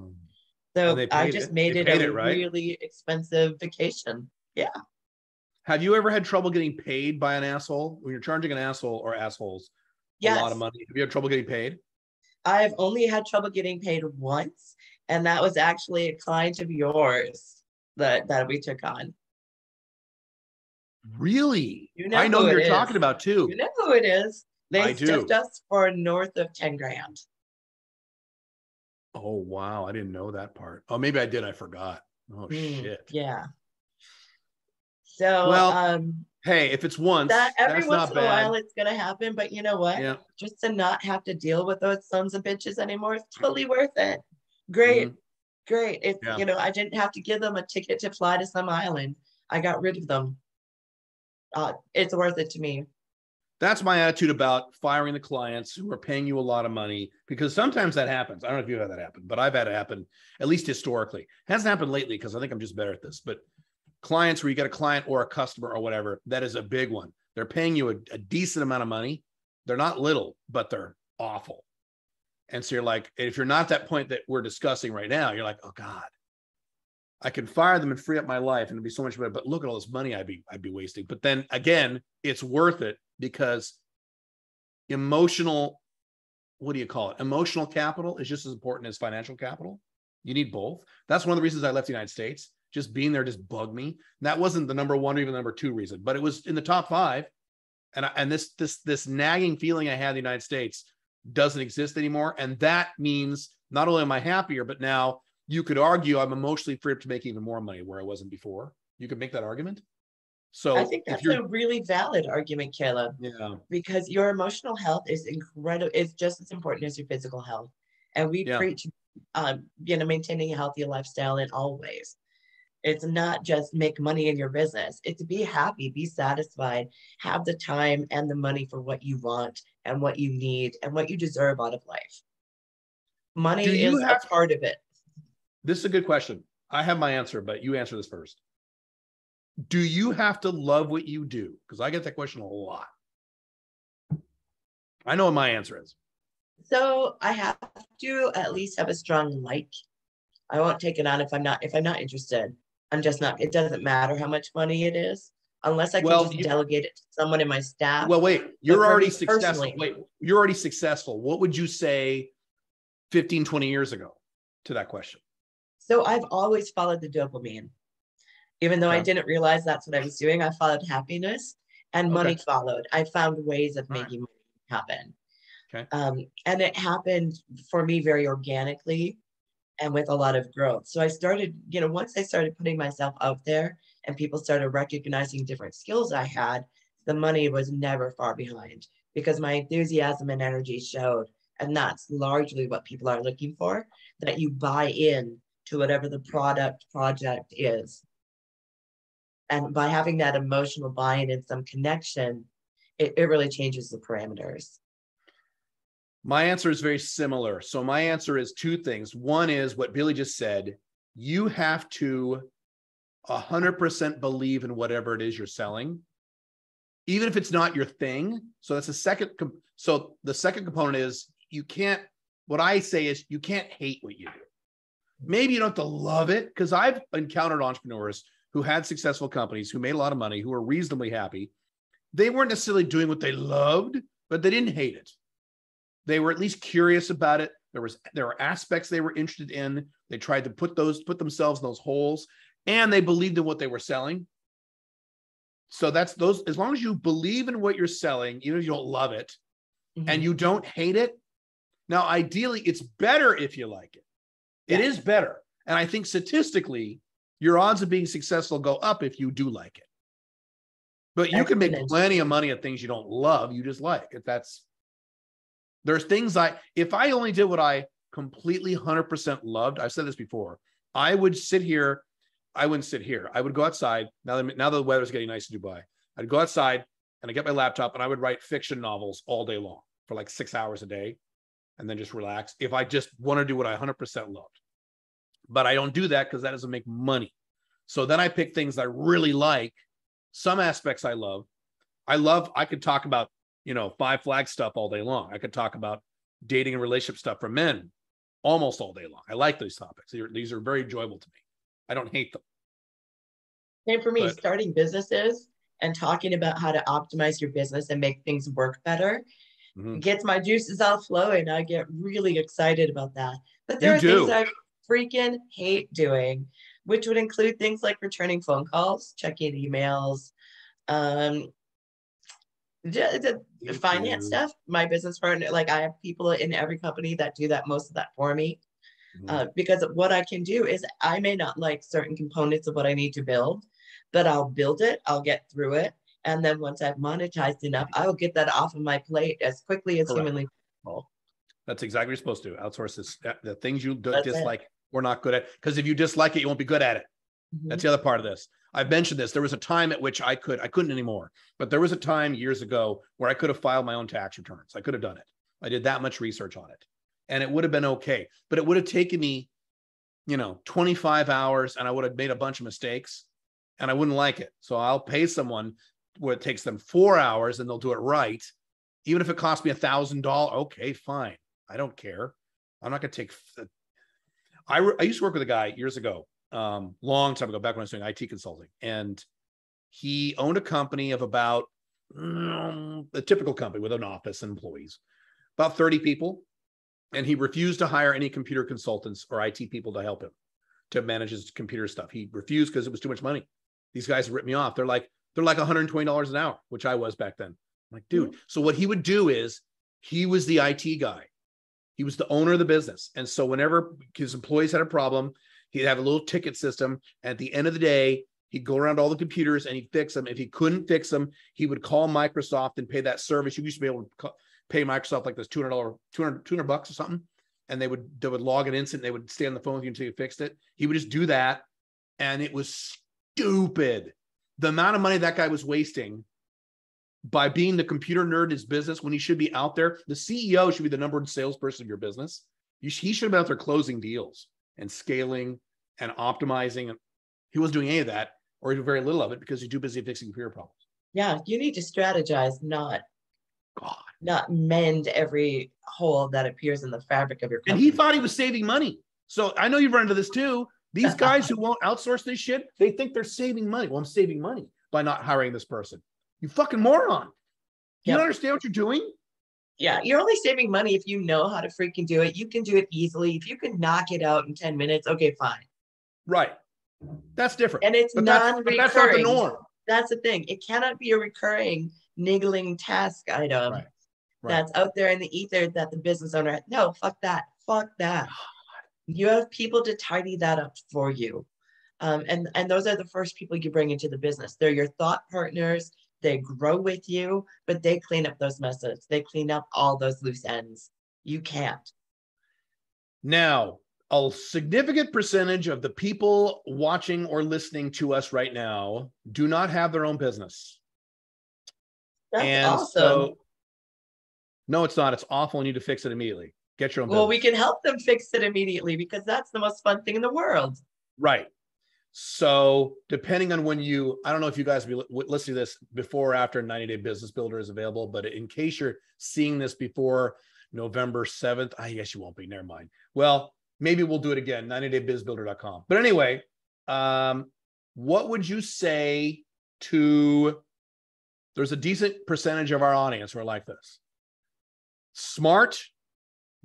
So I just made it a really expensive vacation. Yeah. Have you ever had trouble getting paid by an asshole when you're charging an asshole or assholes a lot of money? Have you had trouble getting paid? I've only had trouble getting paid once, and that was actually a client of yours that we took on. Really? I know who you're talking about too. You know who it is. They stiffed us for north of 10 grand. Oh, wow. I didn't know that part. Oh, maybe I did. I forgot. Oh, shit. Yeah. So, hey, if it's once, every once in a while it's going to happen. But you know what? Yeah. Just to not have to deal with those sons of bitches anymore, it's totally worth it. Great. Great. If, I didn't have to give them a ticket to fly to some island. I got rid of them. It's worth it to me. That's my attitude about firing the clients who are paying you a lot of money, because sometimes that happens. I don't know if you've had that happen, but I've had it happen, at least historically. It hasn't happened lately because I think I'm just better at this. But clients where you get a client or a customer or whatever, that is a big one. They're paying you a decent amount of money. They're not little, but they're awful. And so you're like, if you're not at that point that we're discussing right now, you're like, oh God, I can fire them and free up my life and it'd be so much better. But look at all this money I'd be wasting. But then again, it's worth it because emotional, what do you call it? Emotional capital is just as important as financial capital. You need both. That's one of the reasons I left the United States. Just being there just bugged me. And that wasn't the number 1 or even the number 2 reason, but it was in the top 5. And this nagging feeling I had in the United States doesn't exist anymore. And that means not only am I happier, but now you could argue I'm emotionally free up to make even more money where I wasn't before. You could make that argument. I So think if that's you're, a really valid argument, Caleb, yeah, because your emotional health is incredible. It's just as important as your physical health. And we yeah. preach, maintaining a healthy lifestyle in all ways. It's not just make money in your business. It's be happy, be satisfied, have the time and the money for what you want and what you need and what you deserve out of life. Do Money you is a have, part of it. this is a good question. I have my answer, but you answer this first. Do you have to love what you do? Because I get that question a lot. I know what my answer is. So I have to at least have a strong like. I won't take it on if I'm not interested. I'm just not, it doesn't matter how much money it is, unless I can Well, just delegate it to someone in my staff. well, wait, But you're for already me successful. personally, Wait, you're already successful. What would you say 15, 20 years ago to that question? so I've always followed the dopamine. Even though I Okay. didn't realize that's what I was doing, I followed happiness and money Okay. followed. I found ways of All right. making money happen. Okay. And it happened for me very organically and with a lot of growth. So I started, once I started putting myself out there and people started recognizing different skills I had, the money was never far behind because my enthusiasm and energy showed. And that's largely what people are looking for, that you buy in to whatever the project is. And by having that emotional buy-in and some connection, it really changes the parameters. My answer is very similar. So my answer is two things. One is what Billie just said. You have to 100% believe in whatever it is you're selling, even if it's not your thing. So that's the second. So the second component is you can't, what I say is you can't hate what you do. Maybe you don't have to love it, because I've encountered entrepreneurs who had successful companies, who made a lot of money, who were reasonably happy. They weren't necessarily doing what they loved, but they didn't hate it. They were at least curious about it. There were aspects they were interested in. They tried to put themselves in those holes, and they believed in what they were selling. So that's those, as long as you believe in what you're selling, even if you don't love it, and you don't hate it. Now, ideally, it's better if you like it. It is better. And I think statistically, your odds of being successful go up if you do like it. But you can make plenty of money at things you don't love, you just like. There's things if I only did what I completely 100% loved, I've said this before, I would sit here. I wouldn't sit here. I would go outside. Now that the weather's getting nice in Dubai, I'd go outside and I get my laptop and I would write fiction novels all day long for like 6 hours a day, and then just relax if I just want to do what I 100% loved. But I don't do that because that doesn't make money. So then I pick things I really like. Some aspects I love. I could talk about, Five Flag stuff all day long. I could talk about dating and relationship stuff for men almost all day long. I like these topics. These are very enjoyable to me. I don't hate them. Same for me, starting businesses and talking about how to optimize your business and make things work better gets my juices all flowing. I get really excited about that. But there are things I freaking hate doing, which would include things like returning phone calls, checking emails, the finance stuff. My business partner, like I have people in every company that do most of that for me. Because what I can do is I may not like certain components of what I need to build, but I'll build it, I'll get through it. And then once I've monetized enough, I will get that off of my plate as quickly as humanly possible. That's exactly what you're supposed to do. Outsource this, the things you dislike or not good at. Because if you dislike it, you won't be good at it. That's the other part of this. I've mentioned this. There was a time at which I couldn't anymore, but there was a time years ago where I could have filed my own tax returns. I could have done it. I did that much research on it and it would have been okay, but it would have taken me, 25 hours and I would have made a bunch of mistakes and I wouldn't like it. So I'll pay someone where it takes them 4 hours and they'll do it right. Even if it costs me $1,000. Okay, fine. I don't care. I'm not going to take. I used to work with a guy years ago, long time ago, back when I was doing IT consulting. And he owned a company of about a typical company with an office and employees, about 30 people. And he refused to hire any computer consultants or IT people to help him to manage his computer stuff. He refused because it was too much money. These guys ripped me off. They're like $120 an hour, which I was back then. I'm like, dude. So what he would do is he was the IT guy. He was the owner of the business. And so whenever his employees had a problem, he'd have a little ticket system. At the end of the day, He'd go around all the computers and he'd fix them. If he couldn't fix them, he would call Microsoft and pay that service. You used to be able to pay Microsoft like this $200 bucks or something. And they would log an instant. They would stay on the phone with you until you fixed it. He would just do that. And it was stupid. The amount of money that guy was wasting by being the computer nerd in his business when he should be out there. The CEO should be the number one salesperson of your business. He should have been out there closing deals and scaling and optimizing. He wasn't doing any of that, or he did very little of it because he's too busy fixing computer problems. Yeah, you need to strategize, not mend every hole that appears in the fabric of your company. And he thought he was saving money. So I know you've run into this too. These guys who won't outsource this shit, they think they're saving money. Well, I'm saving money by not hiring this person. You fucking moron. You don't understand what you're doing? Yeah, you're only saving money if you know how to freaking do it. You can do it easily. If you can knock it out in 10 minutes, okay, fine. Right. That's different. And it's non-recurring. That's not the norm. That's the thing. It cannot be a recurring niggling task item that's out there in the ether that the business owner, no, fuck that. Fuck that. You have people to tidy that up for you. And those are the first people you bring into the business. They're your thought partners. They grow with you, but they clean up those messes. They clean up all those loose ends. You can't. Now, a significant percentage of the people watching or listening to us right now do not have their own business. That's awesome. No, it's not. It's awful. You need to fix it immediately. Get your own business. Well, we can help them fix it immediately because that's the most fun thing in the world. Right. So depending on when I don't know if you guys will be listening to this before or after 90-Day Business Builder is available, but in case you're seeing this before November 7th, I guess you won't be, never mind. Well, maybe we'll do it again, 90daybizbuilder.com. But anyway, what would you say there's a decent percentage of our audience who are like this. Smart,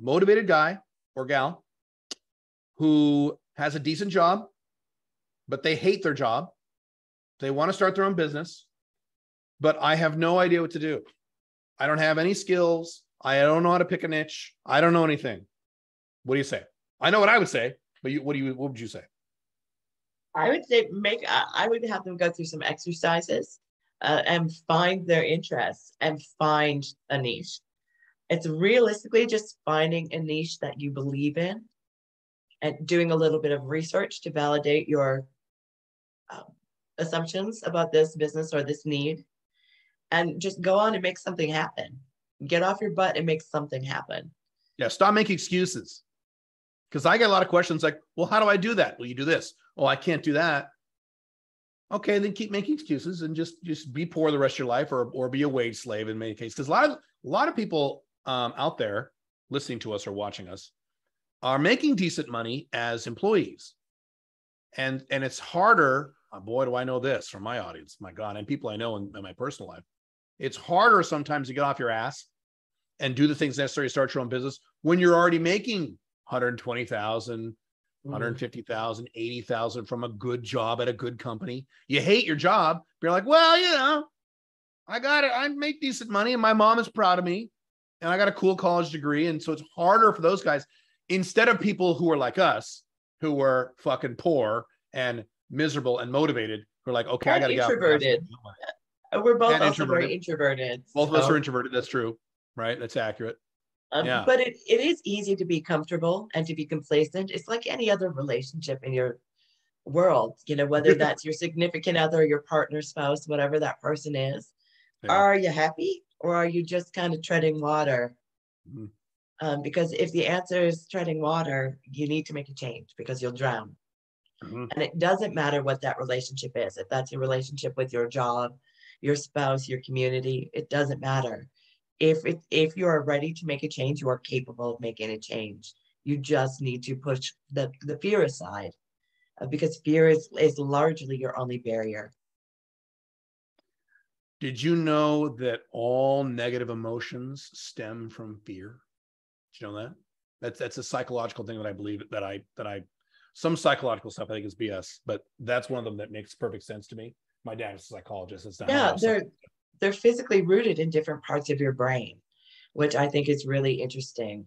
motivated guy or gal who has a decent job, but they hate their job. They want to start their own business, but I have no idea what to do. I don't have any skills. I don't know how to pick a niche. I don't know anything. What do you say? I know what I would say, but what would you say? I would say I would have them go through some exercises and find their interests and find a niche. It's realistically just finding a niche that you believe in and doing a little bit of research to validate your assumptions about this business or this need, and just go on and make something happen. Get off your butt and make something happen. Yeah, stop making excuses. Because I get a lot of questions like, well, how do I do that? Well, you do this. Oh, I can't do that. Okay, then keep making excuses and just be poor the rest of your life or be a wage slave in many cases. Because a lot of people out there listening to us or watching us are making decent money as employees. And it's harder. Oh, boy, do I know this from my audience. My God, and people I know in my personal life. It's harder sometimes to get off your ass and do the things necessary to start your own business when you're already making 120,000, 150,000, 80,000 from a good job at a good company. You hate your job. But you're like, well, I got it. I make decent money and my mom is proud of me and I got a cool college degree. And so it's harder for those guys instead of people who are like us, who were fucking poor and miserable and motivated. Who are like, okay, I got to get introverted. We're both also very introverted. Both of us are introverted. That's true. Right. That's accurate. Yeah. But it is easy to be comfortable and to be complacent. It's like any other relationship in your world, whether that's your significant other, your partner, spouse, whatever that person is. Yeah. Are you happy or are you just kind of treading water? Mm-hmm. Because if the answer is treading water, you need to make a change because you'll drown. Mm-hmm. And it doesn't matter what that relationship is. If that's your relationship with your job, your spouse, your community, it doesn't matter. If you are ready to make a change, you are capable of making a change. You just need to push the fear aside because fear is largely your only barrier. Did you know that all negative emotions stem from fear? Did you know that? That's a psychological thing that I believe some psychological stuff I think is BS, but that's one of them that makes perfect sense to me. My dad is a psychologist. They're physically rooted in different parts of your brain, which I think is really interesting.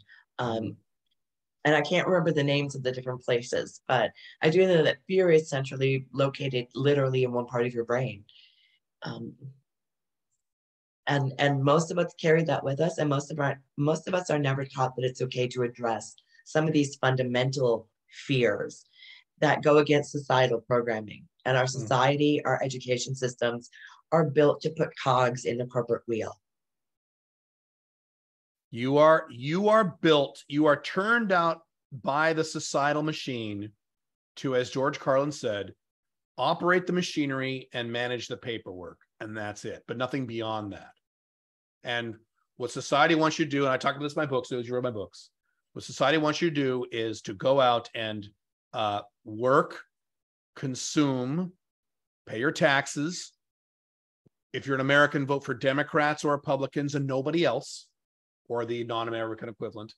And I can't remember the names of the different places, but I do know that fear is centrally located literally in one part of your brain. Um, and most of us carry that with us, and most of us are never taught that it's okay to address some of these fundamental fears that go against societal programming. And our society, our education systems are built to put cogs in the corporate wheel. You are built, you are turned out by the societal machine to, as George Carlin said, operate the machinery and manage the paperwork. And that's it, but nothing beyond that. And what society wants you to do, and I talk about this in my books, as you read my books, what society wants you to do is to go out and work, consume, pay your taxes. If you're an American, vote for Democrats or Republicans and nobody else, or the non-American equivalent,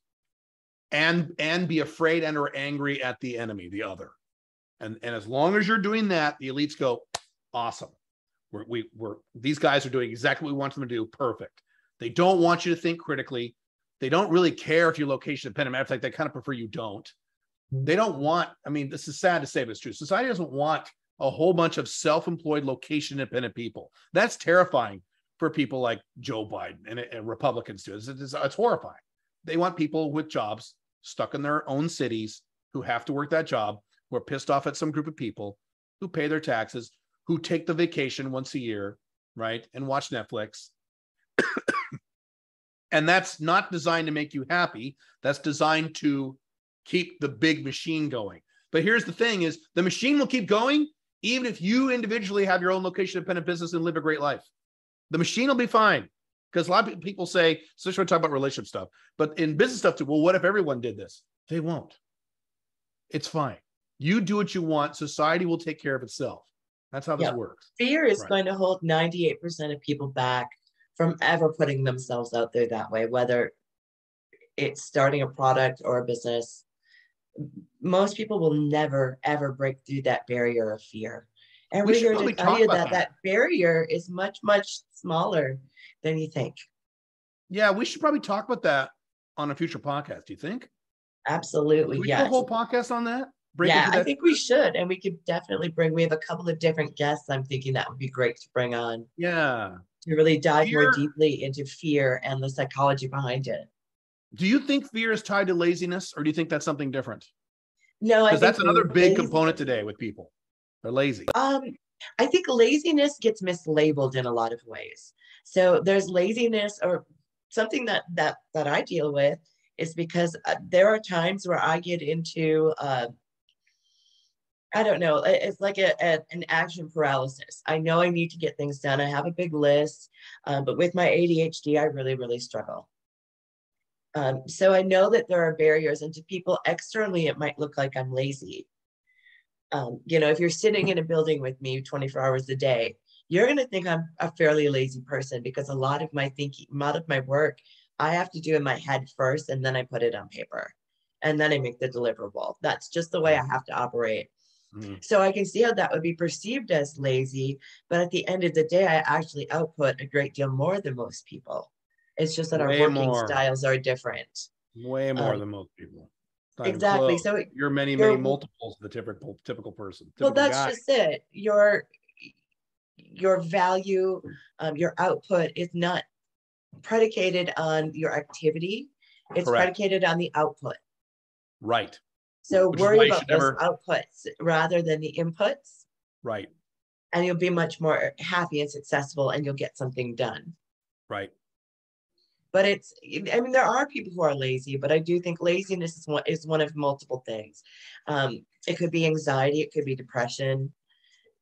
and be afraid and or angry at the enemy, the other. And as long as you're doing that, the elites go, awesome. We're these guys are doing exactly what we want them to do. Perfect. They don't want you to think critically. They don't really care if you're location dependent. Matter of fact, they kind of prefer you don't. They don't want, I mean, this is sad to say, but it's true. Society doesn't want a whole bunch of self-employed location dependent people. That's terrifying for people like Joe Biden and Republicans do. It's horrifying. They want people with jobs stuck in their own cities who have to work that job, who are pissed off at some group of people, who pay their taxes, who take the vacation once a year, right, and watch Netflix. And that's not designed to make you happy. That's designed to keep the big machine going. But here's the thing is the machine will keep going even if you individually have your own location dependent business and live a great life. The machine will be fine. Because a lot of people say, especially when we talk about relationship stuff, but in business stuff too, well, what if everyone did this? They won't. It's fine. You do what you want. Society will take care of itself. That's how this works. Fear is going to hold 98% of people back from ever putting themselves out there that way, whether it's starting a product or a business. Most people will never, ever break through that barrier of fear. And we're here to tell you that that barrier is much, much smaller than you think. Yeah, we should probably talk about that on a future podcast. Do you think? Absolutely, yes. Do a whole podcast on that? I think we should. And we could definitely we have a couple of different guests I'm thinking that would be great to bring on. Yeah. To really dive more deeply into fear and the psychology behind it. Do you think fear is tied to laziness, or do you think that's something different? No, I think that's another big component today with people. They're lazy. I think laziness gets mislabeled in a lot of ways. So there's laziness, or something that I deal with is because there are times where I get into I don't know, it's like an action paralysis. I know I need to get things done. I have a big list, but with my ADHD, I really, really struggle. So I know that there are barriers, and to people externally, it might look like I'm lazy. If you're sitting in a building with me 24 hours a day, you're going to think I'm a fairly lazy person, because a lot of my thinking, a lot of my work, I have to do in my head first, and then I put it on paper, and then I make the deliverable. That's just the way I have to operate. So I can see how that would be perceived as lazy, but at the end of the day, I actually output a great deal more than most people. It's just that our working styles are different. Way more than most people. Exactly. So you're many multiples of the typical person. Well, that's just it. Your value, your output is not predicated on your activity. It's predicated on the output. Right. So worry about those outputs rather than the inputs. Right. And you'll be much more happy and successful, and you'll get something done. Right. But there are people who are lazy, but I do think laziness is one of multiple things. It could be anxiety, it could be depression.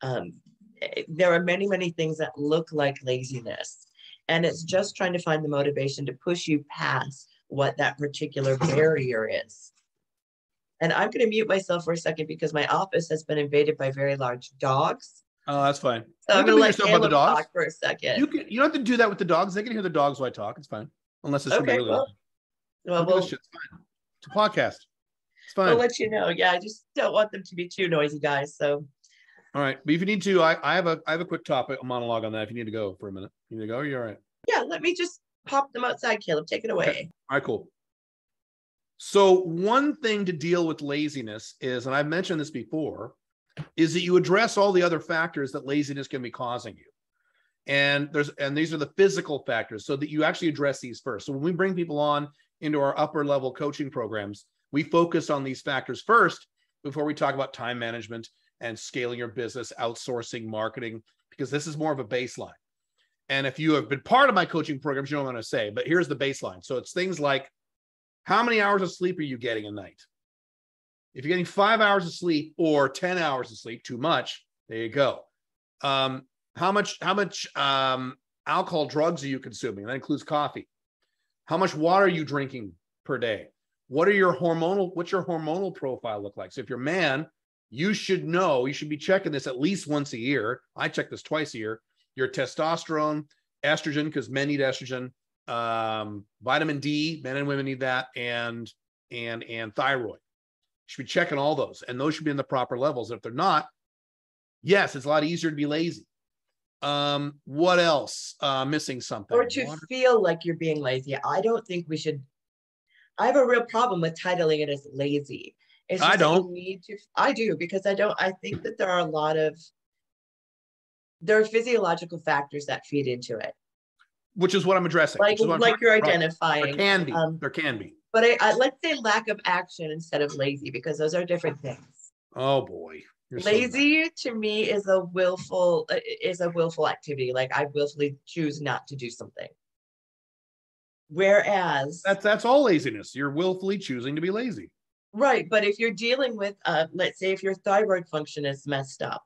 There are many, many things that look like laziness. And it's just trying to find the motivation to push you past what that particular barrier is. And I'm going to mute myself for a second because my office has been invaded by very large dogs. Oh, that's fine. So I'm going to let Caleb talk for a second. You don't have to do that with the dogs. They can hear the dogs while I talk. It's fine. Unless it's okay. Well, it's fine. It's a podcast. It's fine. We'll let you know. Yeah, I just don't want them to be too noisy, guys. So. All right, but if you need to, I have a quick topic, a monologue on that. If you need to go for a minute, you need to go. Or you're all right. Yeah, let me just pop them outside, Caleb. Take it away. Okay. All right, cool. So one thing to deal with laziness is, and I've mentioned this before, is that you address all the other factors that laziness can be causing you. And these are the physical factors, so that you actually address these first. So when we bring people on into our upper level coaching programs, we focus on these factors first before we talk about time management and scaling your business, outsourcing, marketing, because this is more of a baseline. And if you have been part of my coaching programs, you know what I'm going to say, but here's the baseline. So it's things like, how many hours of sleep are you getting a night? If you're getting 5 hours of sleep or 10 hours of sleep, too much, there you go. How much alcohol, drugs are you consuming? That includes coffee. How much water are you drinking per day? What's your hormonal profile look like? So if you're a man, you should be checking this at least once a year. I check this twice a year. Your testosterone, estrogen, because men need estrogen, vitamin D, men and women need that, and thyroid. You should be checking all those, and those should be in the proper levels. If they're not, yes, it's a lot easier to be lazy. What else? Missing something. Or to feel like you're being lazy. I don't think we should. I have a real problem with titling it as lazy. It's just I don't. I do, because I think that there are physiological factors that feed into it. Which is what I'm addressing. Like you're identifying. There can be. But I let's say lack of action instead of lazy, because those are different things. Oh boy. Lazy to me is a willful activity. Like I willfully choose not to do something. Whereas that's all laziness. You're willfully choosing to be lazy. Right. But if you're dealing with, let's say if your thyroid function is messed up,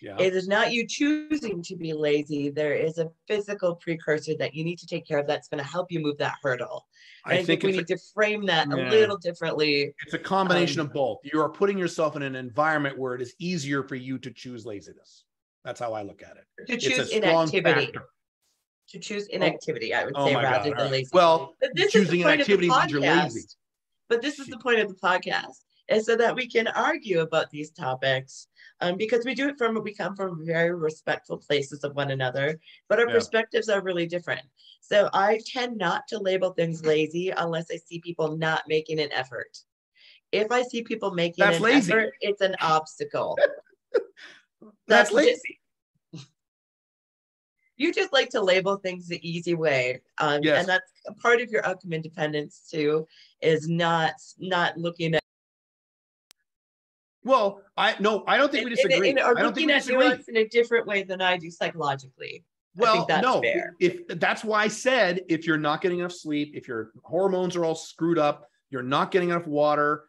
it is not you choosing to be lazy. There is a physical precursor that you need to take care of that's going to help you move that hurdle. And I think we need to frame that a little differently. It's a combination of both. You are putting yourself in an environment where it is easier for you to choose laziness. That's how I look at it. To choose inactivity. To choose inactivity, I would say, rather than lazy. Well, choosing inactivity means you're lazy. But this is the point of the podcast, is so that we can argue about these topics, because we come from very respectful places of one another, but our perspectives are really different. So I tend not to label things lazy unless I see people not making an effort. If I see people making an effort, it's an obstacle. That's lazy. You just like to label things the easy way. And that's a part of your outcome independence too, is not looking at. Well, I don't think we disagree. I don't think we disagree. In a different way than I do psychologically. Well, I think that's fair. If that's why I said, if you're not getting enough sleep, if your hormones are all screwed up, you're not getting enough water,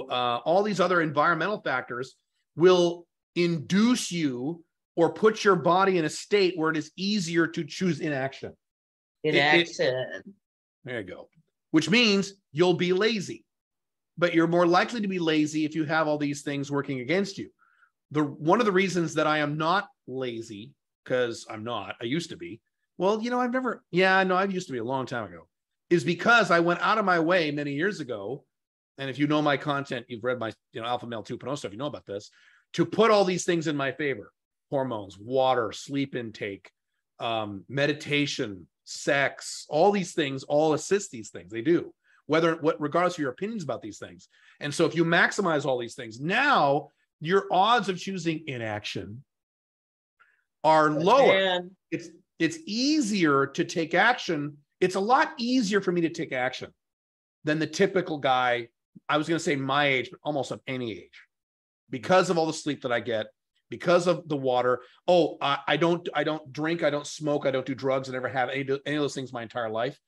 all these other environmental factors will induce you or put your body in a state where it is easier to choose inaction. There you go. Which means you'll be lazy. But you're more likely to be lazy if you have all these things working against you. One of the reasons that I am not lazy, because I used to be. Well, I used to be a long time ago, is because I went out of my way many years ago. And if you know my content, you've read my Alpha Male 2.0 stuff, you know about this, to put all these things in my favor. Hormones, water, sleep intake, meditation, sex, all these things all assist these things. They do, regardless of your opinions about these things. And so if you maximize all these things, now your odds of choosing inaction are lower. It's easier to take action. It's a lot easier for me to take action than the typical guy, I was going to say my age, but almost of any age, because of all the sleep that I get, because of the water. I don't drink, I don't smoke, I don't do drugs, I never have any of those things my entire life.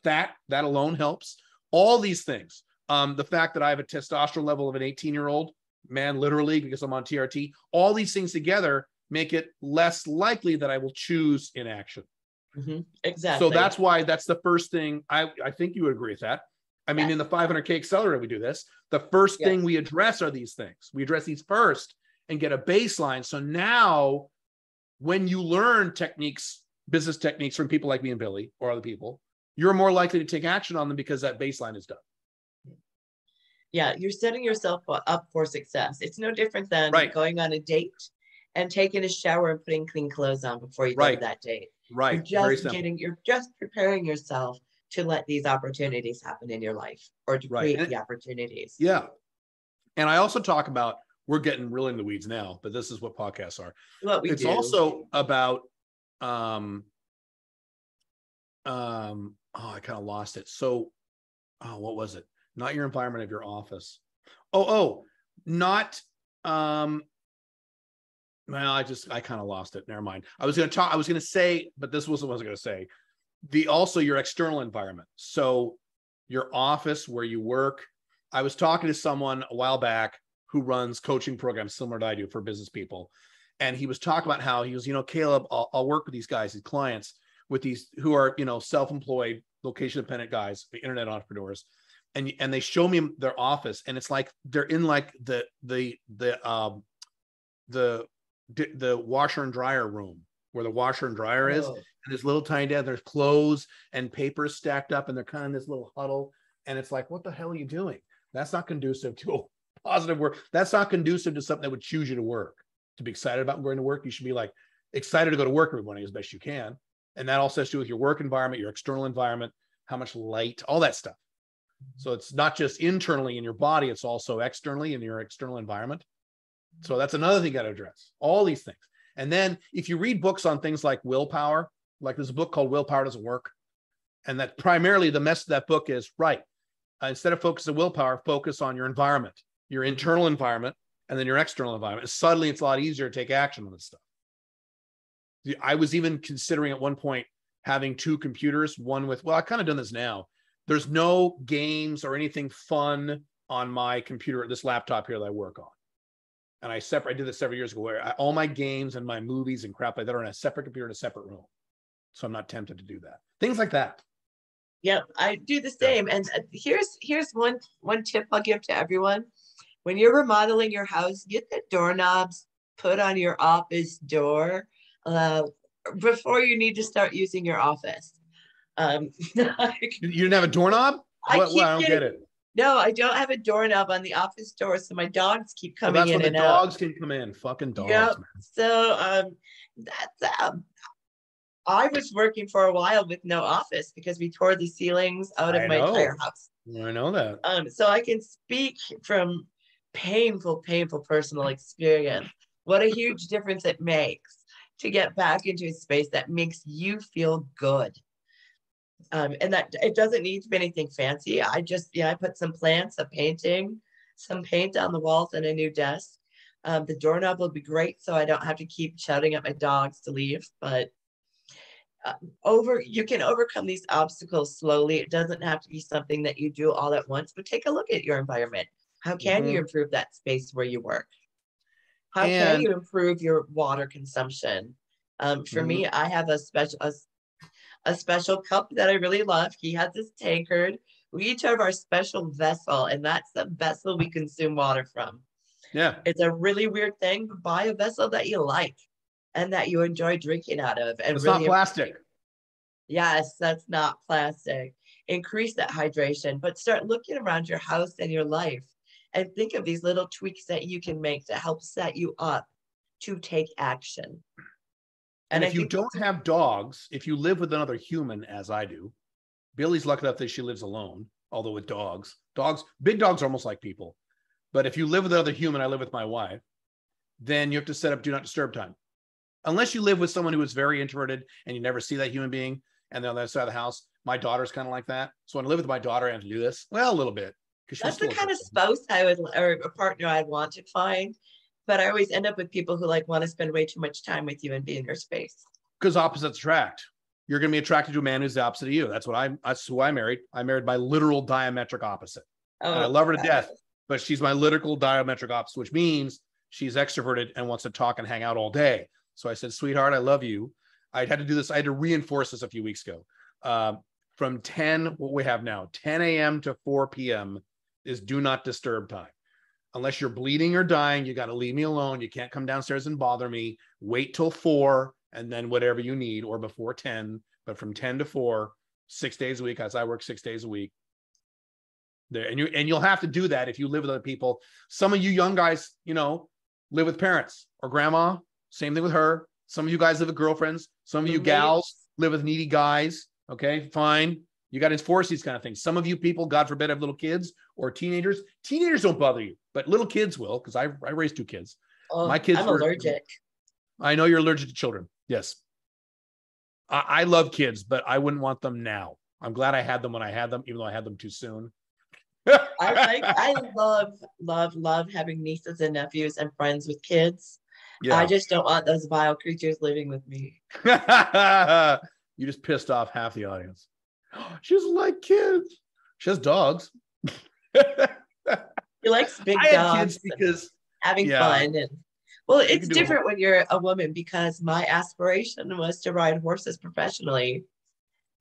That alone helps. All these things. The fact that I have a testosterone level of an 18-year-old man, literally, because I'm on TRT, all these things together make it less likely that I will choose inaction. Mm-hmm. Exactly. So that's why that's the first thing. I think you would agree with that. I mean, in the 500K accelerator, we do this. The first thing we address are these things. We address these first and get a baseline. So now when you learn techniques, business techniques from people like me and Billie or other people, you're more likely to take action on them because that baseline is done. Yeah, you're setting yourself up for success. It's no different than going on a date and taking a shower and putting clean clothes on before you go to that date. Right. You're just preparing yourself to let these opportunities happen in your life, or to Right. create the opportunities. Yeah. And I also talk about, we're getting really in the weeds now, but this is what podcasts are. What we It's do. also about, I kind of lost it. So, what was it? Not your environment of your office. Not, well, I kind of lost it. Never mind. I was going to say, but this wasn't what I was going to say. Also your external environment. So your office where you work. I was talking to someone a while back who runs coaching programs similar to I do for business people. And he was talking about how he was, Caleb, I'll work with these guys, these clients, with these who are, self-employed, location dependent guys, internet entrepreneurs. And they show me their office, and it's like they're in like the washer and dryer room where the washer and dryer is, and this little tiny desk. There's clothes and papers stacked up, and they're kind of in this little huddle. And it's like, what the hell are you doing? That's not conducive to a positive work. That's not conducive to something that would choose you to work. To be excited about going to work, you should be like excited to go to work every morning as best you can. And that also has to do with your work environment, your external environment, how much light, all that stuff. So it's not just internally in your body, it's also externally in your external environment. So that's another thing you got to address, all these things. And then if you read books on things like willpower, like there's a book called Willpower Doesn't Work. And that primarily the message of that book is, right, instead of focus on willpower, focus on your environment, your internal environment, and then your external environment. Suddenly it's a lot easier to take action on this stuff. I was even considering at one point having two computers, one with, well, I've kind of done this now. There's no games or anything fun on my computer, this laptop here that I work on. And I did this several years ago, where all my games and my movies and crap like that are in a separate computer in a separate room. So I'm not tempted to do that. Things like that. Yep, I do the same. And here's one tip I'll give to everyone. When you're remodeling your house, get the doorknobs put on your office door before you need to start using your office. You didn't have a doorknob? I don't get it. No, I don't have a doorknob on the office door, so my dogs keep coming in and out. That's where the dogs can come in. Fucking dogs, yep. Man. So that's I was working for a while with no office because we tore the ceilings out of my entire house. I know that. So I can speak from painful personal experience. What a huge difference it makes to get back into a space that makes you feel good. And that it doesn't need to be anything fancy. I put some plants, a painting, some paint on the walls, and a new desk. The doorknob will be great, so I don't have to keep shouting at my dogs to leave. But you can overcome these obstacles slowly. It doesn't have to be something that you do all at once, but take a look at your environment. How can you improve that space where you work? How can you improve your water consumption? For me, I have a special cup that I really love. He has this tankard. We each have our special vessel, and that's the vessel we consume water from. Yeah. It's a really weird thing, but buy a vessel that you like and that you enjoy drinking out of. And it's really not plastic. Yes, that's not plastic. Increase that hydration, but start looking around your house and your life and think of these little tweaks that you can make to help set you up to take action. And if you don't have dogs, if you live with another human, as I do, Billie's lucky enough that she lives alone, although with big dogs are almost like people. But if you live with another human, I live with my wife, then you have to set up do not disturb time. Unless you live with someone who is very introverted and you never see that human being and they're on the other side of the house. My daughter's kind of like that. So when I live with my daughter, I have to do this. Well, a little bit. That's the kind of spouse or a partner I'd want to find. But I always end up with people who want to spend way too much time with you and be in your space. Because opposites attract. You're going to be attracted to a man who's the opposite of you. That's who I married. I married my literal diametric opposite. And I love her to death, but she's my literal diametric opposite, which means she's extroverted and wants to talk and hang out all day. So I said, sweetheart, I love you. I had to do this. I had to reinforce this a few weeks ago. From 10 a.m. to 4 p.m. is do not disturb time. Unless you're bleeding or dying, you got to leave me alone. You can't come downstairs and bother me. Wait till 4 and then whatever you need, or before 10, but from 10 to 4, 6 days a week, as I work 6 days a week. There, and you'll have to do that if you live with other people. Some of you young guys, live with parents or grandma. Same thing with her. Some of you guys live with girlfriends. Some of you gals live with needy guys. Okay, fine. You got to enforce these kind of things. Some of you people, God forbid, have little kids or teenagers. Teenagers don't bother you, but little kids will, because I raised 2 kids. Oh, My kids I'm allergic. I know you're allergic to children. Yes. I love kids, but I wouldn't want them now. I'm glad I had them when I had them, even though I had them too soon. I love having nieces and nephews and friends with kids. Yeah. I just don't want those vile creatures living with me. You just pissed off half the audience. She doesn't like kids. She has dogs. He likes big I had dogs kids because having fun. And well, it's different when you're a woman, because my aspiration was to ride horses professionally.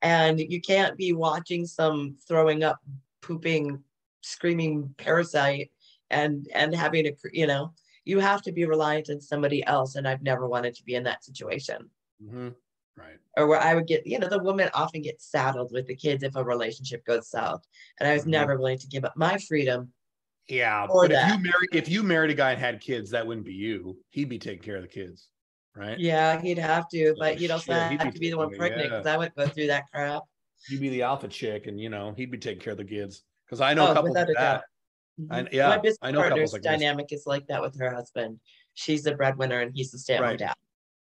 And you can't be watching some throwing up, pooping, screaming parasite and having to, you have to be reliant on somebody else. And I've never wanted to be in that situation. Mm-hmm. Right. Or where I would get, the woman often gets saddled with the kids if a relationship goes south. And I was never willing to give up my freedom. Yeah. But if you married a guy and had kids, that wouldn't be you. He'd be taking care of the kids. Right. Yeah, he'd have to, but he'd also have to be the one pregnant, because I wouldn't go through that crap. You'd be the alpha chick, and he'd be taking care of the kids. Because I know couples like that. My business partner's dynamic is like that with her husband. She's the breadwinner and he's the stay-at-home dad.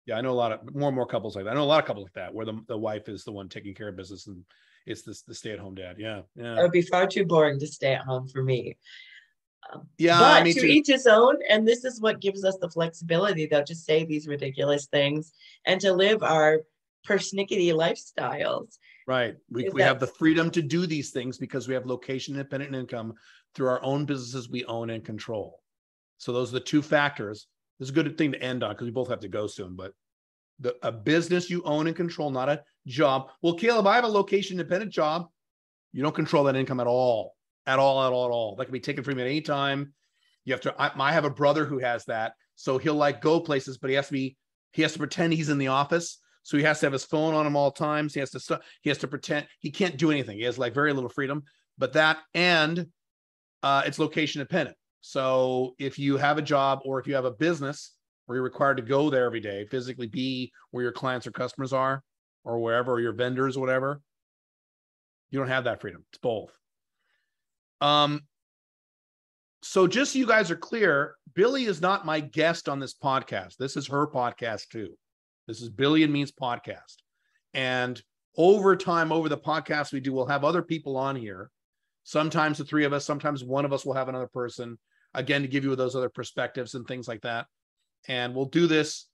Yeah, I know a lot of more and more couples like that. I know a lot of couples like that, where the wife is the one taking care of business and it's the stay-at-home dad. Yeah. It would be far too boring to stay at home for me. But to each his own, and this is what gives us the flexibility, though, to say these ridiculous things and to live our persnickety lifestyles. Right. We have the freedom to do these things because we have location independent income through our own businesses we own and control. So those are the 2 factors. This is a good thing to end on, because we both have to go soon, but a business you own and control, not a job. Well, Caleb, I have a location independent job. You don't control that income at all. At all. That can be taken from you at any time. You have to. I have a brother who has that, so he'll go places, but he has to pretend he's in the office. So he has to have his phone on him all times. He has to pretend he can't do anything. He has very little freedom. But that, and it's location dependent. So if you have a job or if you have a business where you're required to go there every day, physically be where your clients or customers are, or wherever, or your vendors or whatever, you don't have that freedom. It's both. So just so you guys are clear, Billie is not my guest on this podcast. This is her podcast too. This is Billie and Me's podcast. And over time, over the podcast we do, we'll have other people on here. Sometimes the 3 of us, sometimes one of us will have another person, again, to give you those other perspectives and things like that. And we'll do this.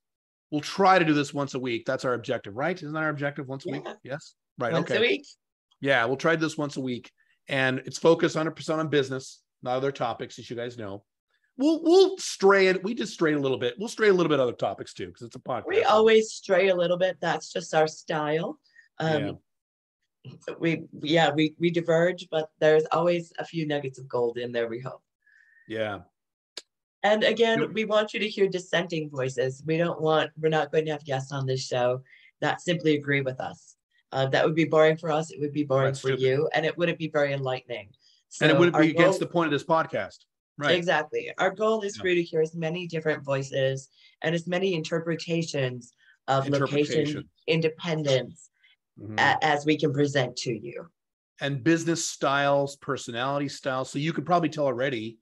We'll try to do this once a week. That's our objective, right? Isn't that our objective, once a week? Yes. Right. Once a week. Yeah, we'll try this once a week. And it's focused 100% on business, not other topics, as you guys know. We'll stray it. We just strayed a little bit. We'll stray a little bit other topics too, because it's a podcast. We always stray a little bit. That's just our style. We diverge, but there's always a few nuggets of gold in there, we hope. Yeah. And again, we want you to hear dissenting voices. We're not going to have guests on this show that simply agree with us. That would be boring for us. It would be boring for you, and it wouldn't be very enlightening. So and it wouldn't be against the point of this podcast. Right. Exactly. Our goal is for you to hear as many different voices and as many interpretations of location independence as we can present to you. And business styles, personality styles. So you could probably tell already,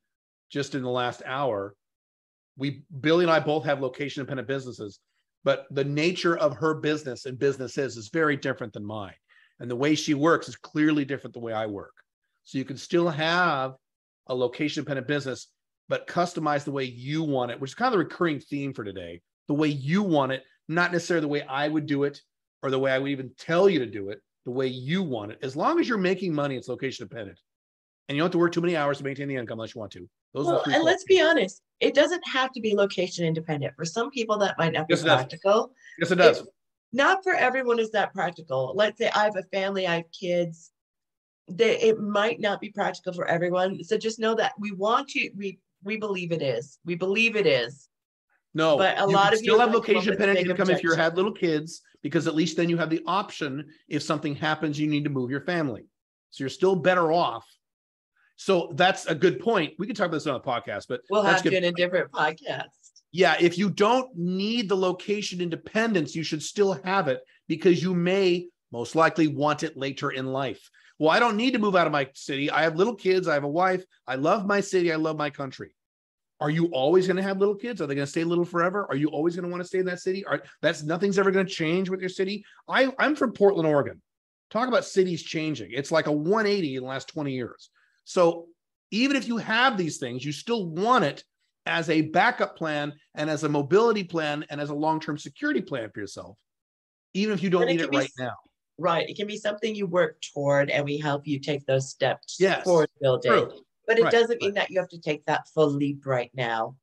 just in the last hour, Billie and I both have location independent businesses, but the nature of her business and businesses is very different than mine. And the way she works is clearly different the way I work. So you can still have a location independent business, but customize the way you want it, which is kind of the recurring theme for today, the way you want it, not necessarily the way I would do it or the way I would even tell you to do it, the way you want it. As long as you're making money, it's location dependent. And you don't have to work too many hours to maintain the income unless you want to. And let's be honest, it doesn't have to be location independent. For some people, that might not be practical. Yes, it does. Not for everyone is that practical. Let's say I have a family, I have kids. It might not be practical for everyone. So just know that we want you, we believe it is. We believe it is. No, but a lot of you still have location dependent income if you had little kids, because at least then you have the option if something happens, you need to move your family. So you're still better off. So that's a good point. We can talk about this on a podcast, but we'll have to in a different podcast. Yeah, if you don't need the location independence, you should still have it, because you may most likely want it later in life. Well, I don't need to move out of my city. I have little kids. I have a wife. I love my city. I love my country. Are you always going to have little kids? Are they going to stay little forever? Are you always going to want to stay in that city? Nothing's ever going to change with your city. I'm from Portland, Oregon. Talk about cities changing. It's like a 180 in the last 20 years. So even if you have these things, you still want it as a backup plan and as a mobility plan and as a long-term security plan for yourself, even if you don't need it right now. Right. It can be something you work toward, and we help you take those steps Yes, toward building. true. But it doesn't mean that you have to take that full leap right now.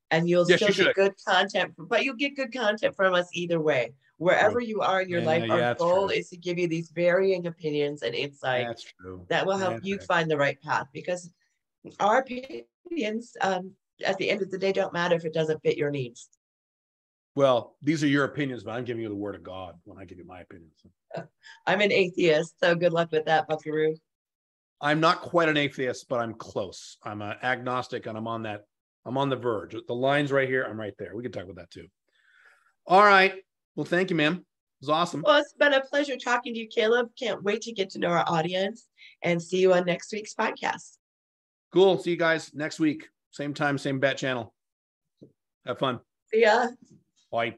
And you'll still get good content, but you'll get good content from us either way. Wherever you are in your life, our goal is to give you these varying opinions and insights that will help you find the right path, because our opinions, at the end of the day, don't matter if it doesn't fit your needs. Well, these are your opinions, but I'm giving you the word of God when I give you my opinions. I'm an atheist, so good luck with that, Buckaroo. I'm not quite an atheist, but I'm close. I'm an agnostic, and I'm on the verge. The line's right here. I'm right there. We can talk about that too. All right. Well, thank you, ma'am. It was awesome. Well, it's been a pleasure talking to you, Caleb. Can't wait to get to know our audience, and see you on next week's podcast. Cool. See you guys next week. Same time, same bat channel. Have fun. See ya. Bye.